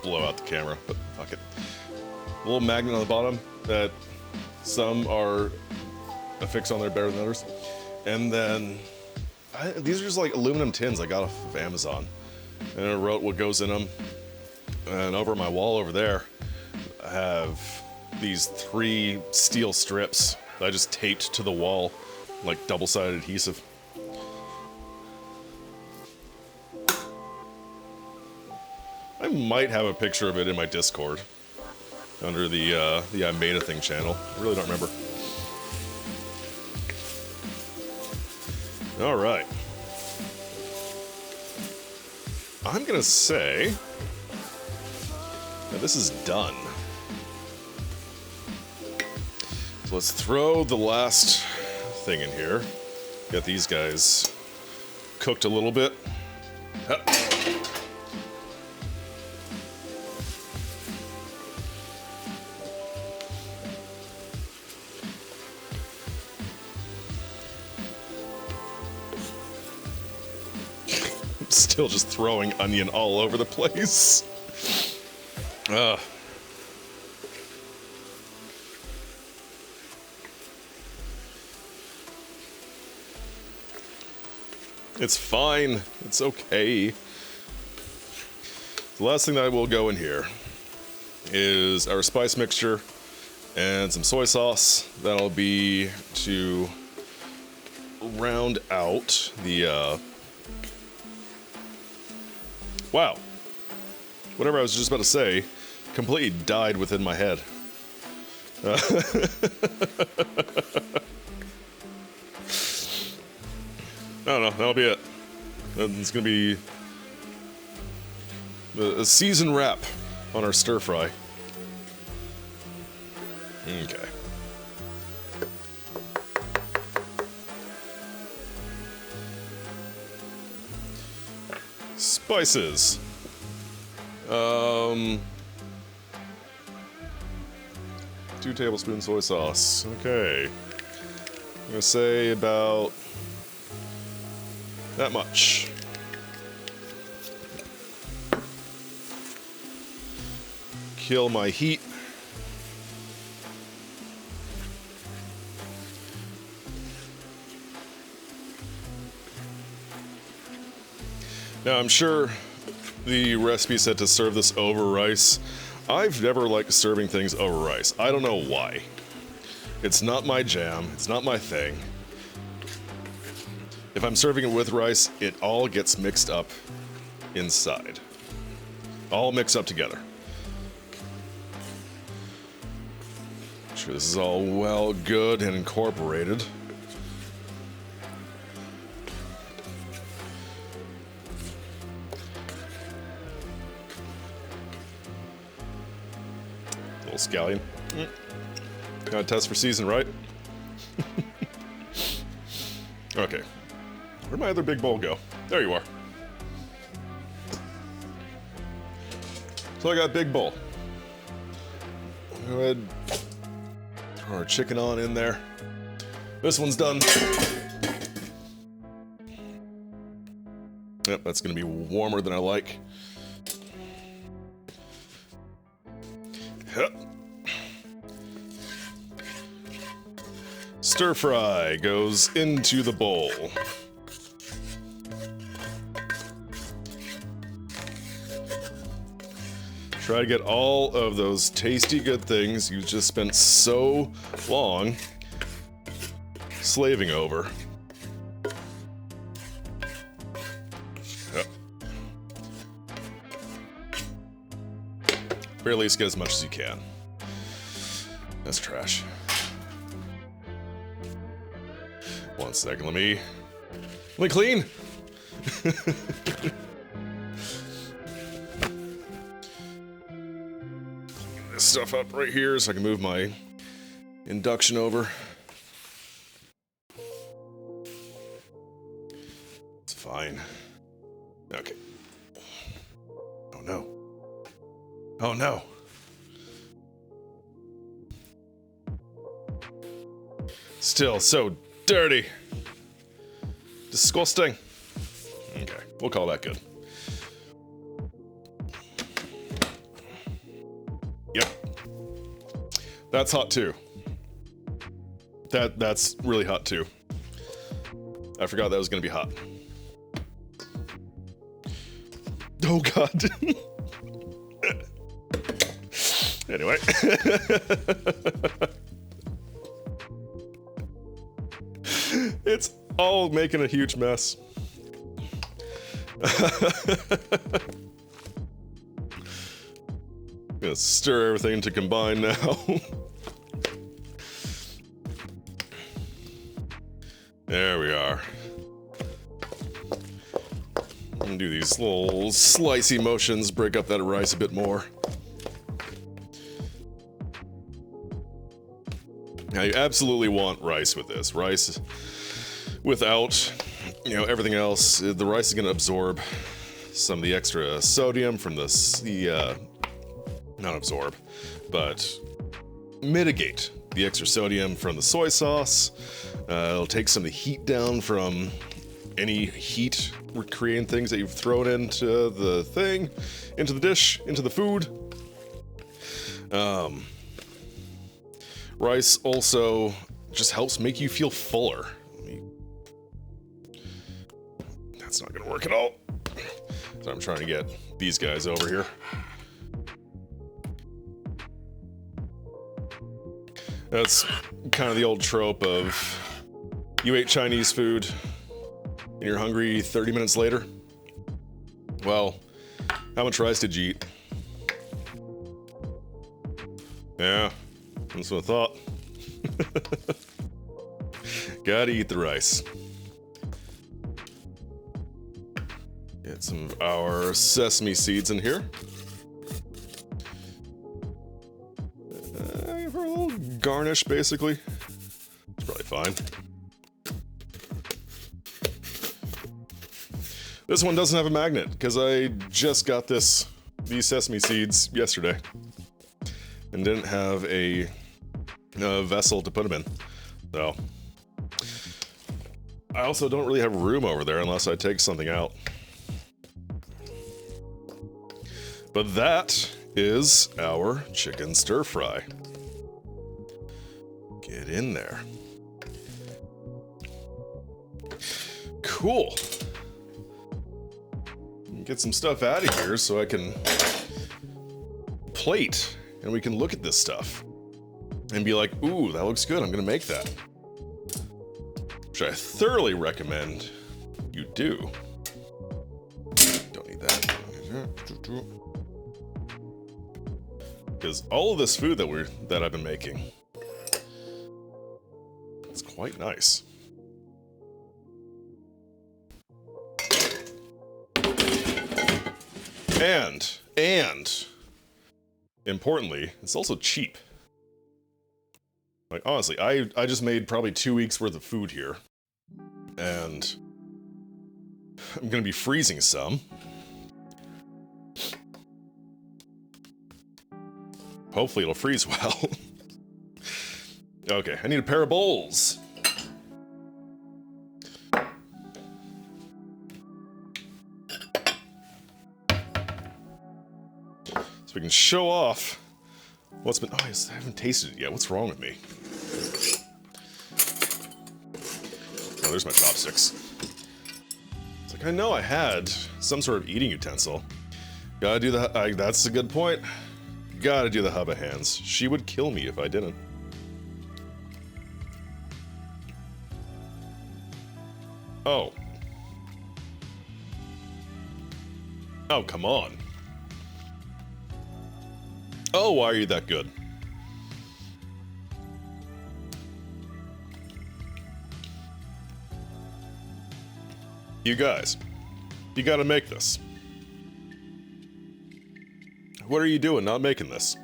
blow out the camera, but fuck it. A little magnet on the bottom that some are affixed on there better than others. And then, these are just like aluminum tins I got off of Amazon. And I wrote what goes in them. And over my wall over there, I have these 3 steel strips that I just taped to the wall, like double-sided adhesive. I might have a picture of it in my Discord under the I Made a Thing channel. I really don't remember. All right. I'm gonna say that this is done. So let's throw the last thing in here. Get these guys cooked a little bit. Still just throwing onion all over the place. It's fine. It's okay. The last thing that will go in here is our spice mixture and some soy sauce. That'll be to round out the wow. Whatever I was just about to say completely died within my head. I don't know, that'll be it. It's gonna be a season wrap on our stir fry. Okay. Spices. 2 tablespoons soy sauce. Okay. I'm gonna say about that much. Kill my heat. Now I'm sure the recipe said to serve this over rice. I've never liked serving things over rice. I don't know why. It's not my jam, it's not my thing. If I'm serving it with rice, it all gets mixed up inside. All mixed up together. Make sure this is all well good and incorporated. scallion. Gotta test for season, right? Okay. Where'd my other big bowl go? There you are. So I got big bowl. Go ahead, throw our chicken on in there. This one's done. Yep, that's gonna be warmer than I like. Yep. Stir fry goes into the bowl. Try to get all of those tasty good things you just spent so long slaving over. Yep. Or at least get as much as you can. That's trash. One second, let me clean. This stuff up right here so I can move my induction over. It's fine. Okay. Oh no. Oh no. Still so dirty. Disgusting. Okay, we'll call that good. Yep. That's hot too. That's really hot too. I forgot that was gonna be hot. Oh god. Anyway. It's all making a huge mess. Gonna stir everything to combine now. There we are. I'm gonna do these little slicey motions, break up that rice a bit more. Now you absolutely want rice with this. Rice without, everything else, the rice is gonna absorb some of the extra sodium from not absorb, but mitigate the extra sodium from the soy sauce. It'll take some of the heat down from any heat creating things that you've thrown into the thing, into the dish, into the food. Rice also just helps make you feel fuller. That's not gonna work at all. So I'm trying to get these guys over here. That's kind of the old trope of you ate Chinese food and you're hungry 30 minutes later. Well, how much rice did you eat? Yeah, that's what I thought. Gotta eat the rice. Get some of our sesame seeds in here. For a little garnish, basically. It's probably fine. This one doesn't have a magnet, because I just got these sesame seeds yesterday. And didn't have a vessel to put them in. So. I also don't really have room over there unless I take something out. But that is our chicken stir fry. Get in there. Cool. Get some stuff out of here so I can plate and we can look at this stuff and be like, ooh, that looks good, I'm gonna make that. Which I thoroughly recommend you do. Don't need that. Because all of this food that I've been making, it's quite nice. And importantly, it's also cheap. Like, honestly, I just made probably 2 weeks worth of food here. And I'm gonna be freezing some. Hopefully it'll freeze well. Okay, I need a pair of bowls. So we can show off what's been... Oh, I haven't tasted it yet. What's wrong with me? Oh, there's my chopsticks. It's like, I know I had some sort of eating utensil. Gotta do the... that's a good point. Gotta do the hubba hands. She would kill me if I didn't. Oh. Oh, come on. Oh, why are you that good? You guys, you gotta make this. What are you doing not making this?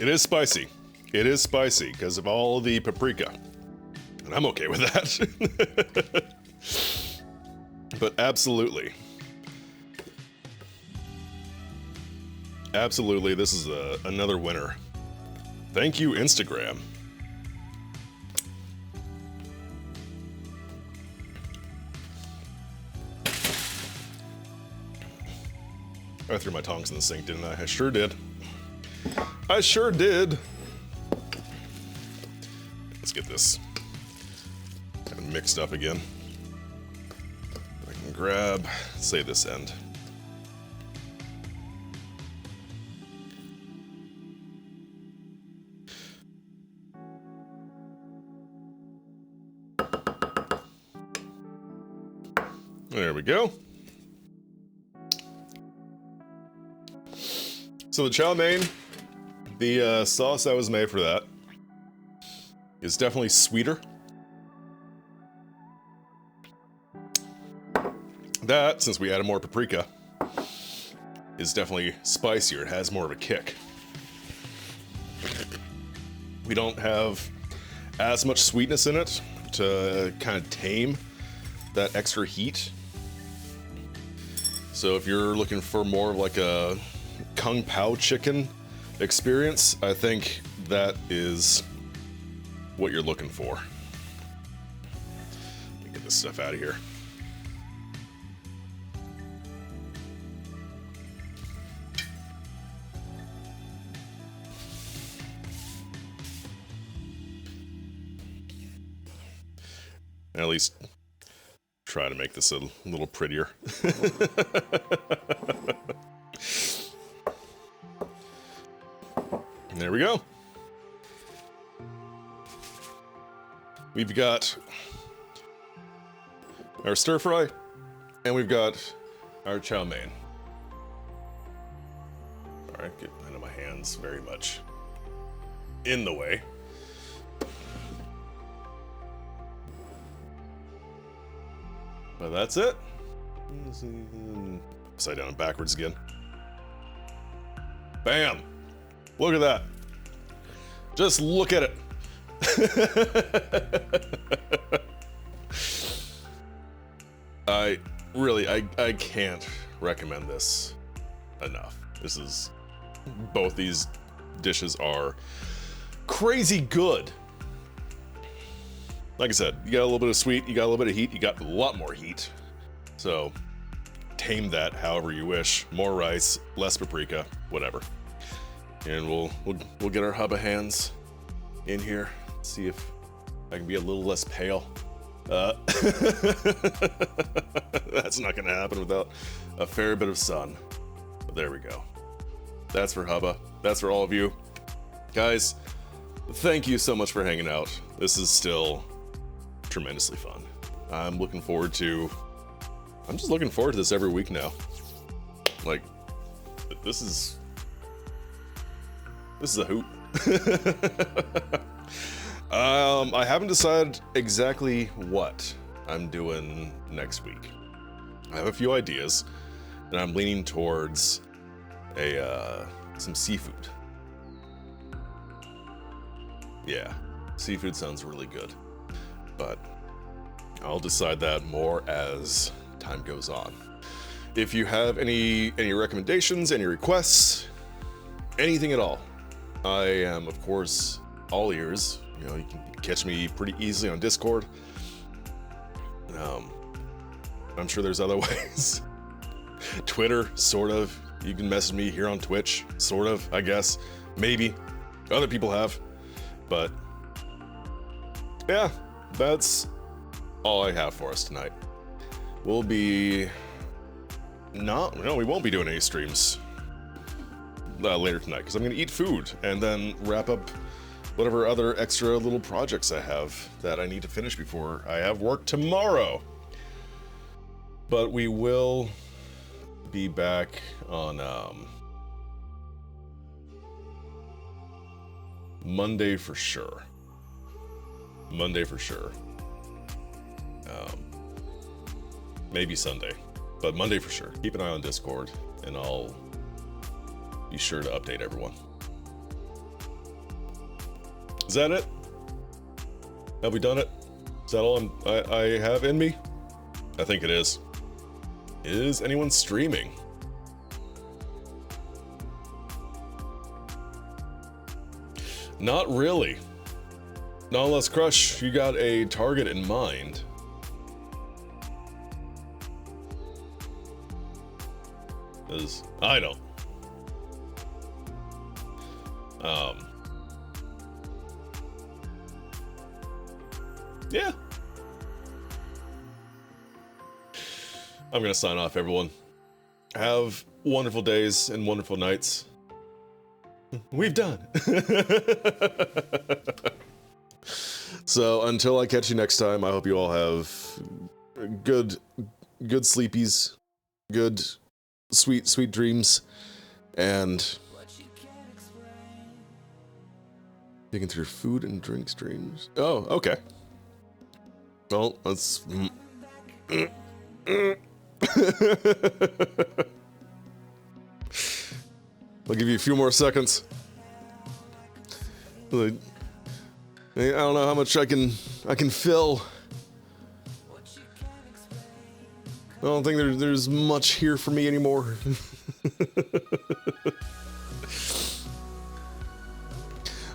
It is spicy. It is spicy because of all the paprika. And I'm okay with that. But absolutely. Absolutely, this is another winner. Thank you, Instagram. I threw my tongs in the sink, didn't I? I sure did. I sure did. Let's get this kind of mixed up again. I can grab, say this end. There we go. So the chow mein, the sauce that was made for that is definitely sweeter. That, since we added more paprika, is definitely spicier. It has more of a kick. We don't have as much sweetness in it to kind of tame that extra heat. So if you're looking for more of like a Kung Pao chicken experience, I think that is what you're looking for. Let me get this stuff out of here. At least try to make this a little prettier. There we go. We've got our stir fry, and we've got our chow mein. All right, get rid of my hands very much in the way. But that's it. Upside down and backwards again. Bam! Look at that. Just look at it. I can't recommend this enough. Both these dishes are crazy good. Like I said, you got a little bit of sweet, you got a little bit of heat, you got a lot more heat. So tame that however you wish. More rice, less paprika, whatever. And we'll get our hubba hands in here. See if I can be a little less pale. That's not gonna happen without a fair bit of sun. But there we go. That's for hubba. That's for all of you. Guys, thank you so much for hanging out. This is still tremendously fun. I'm just looking forward to this every week now. Like, this is This is a hoot. I haven't decided exactly what I'm doing next week. I have a few ideas, and I'm leaning towards some seafood. Yeah, seafood sounds really good, but I'll decide that more as time goes on. If you have any recommendations, any requests, anything at all, I am, of course, all ears. You know, you can catch me pretty easily on Discord. I'm sure there's other ways. Twitter, sort of. You can message me here on Twitch, sort of, I guess. Maybe. Other people have. But, yeah, that's all I have for us tonight. We'll be... No, we won't be doing any streams later tonight, because I'm going to eat food and then wrap up whatever other extra little projects I have that I need to finish before I have work tomorrow. But we will be back on Monday for sure. Monday for sure. Maybe Sunday, but Monday for sure. Keep an eye on Discord, and I'll be sure to update everyone. Is that it? Have we done it? Is that all I have in me? I think it is. Is anyone streaming? Not really. Not unless, Crush, you got a target in mind. Because I don't. Yeah. I'm gonna sign off, everyone. Have wonderful days and wonderful nights. We've done. So until I catch you next time, I hope you all have good sleepies, good sweet dreams, and digging through food and drink streams. Oh, okay. Well, let's. I'll give you a few more seconds. I don't know how much I can fill. I don't think there's much here for me anymore.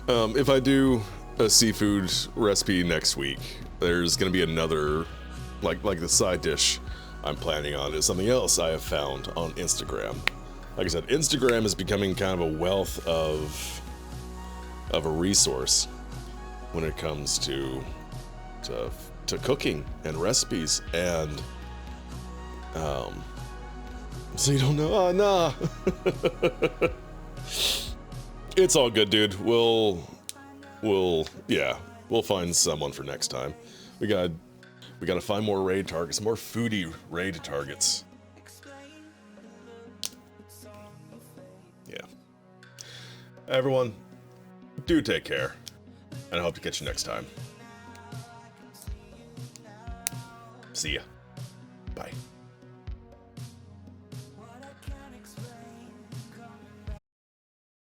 If I do a seafood recipe next week, there's gonna be another, like the side dish I'm planning on is something else I have found on Instagram. Like I said, Instagram is becoming kind of a wealth of a resource when it comes to cooking and recipes, and so you don't know. Oh, nah. It's all good, dude. We'll find someone for next time. We gotta find more raid targets, more foodie raid targets. Yeah. Everyone, do take care, and I hope to catch you next time. See ya. Bye.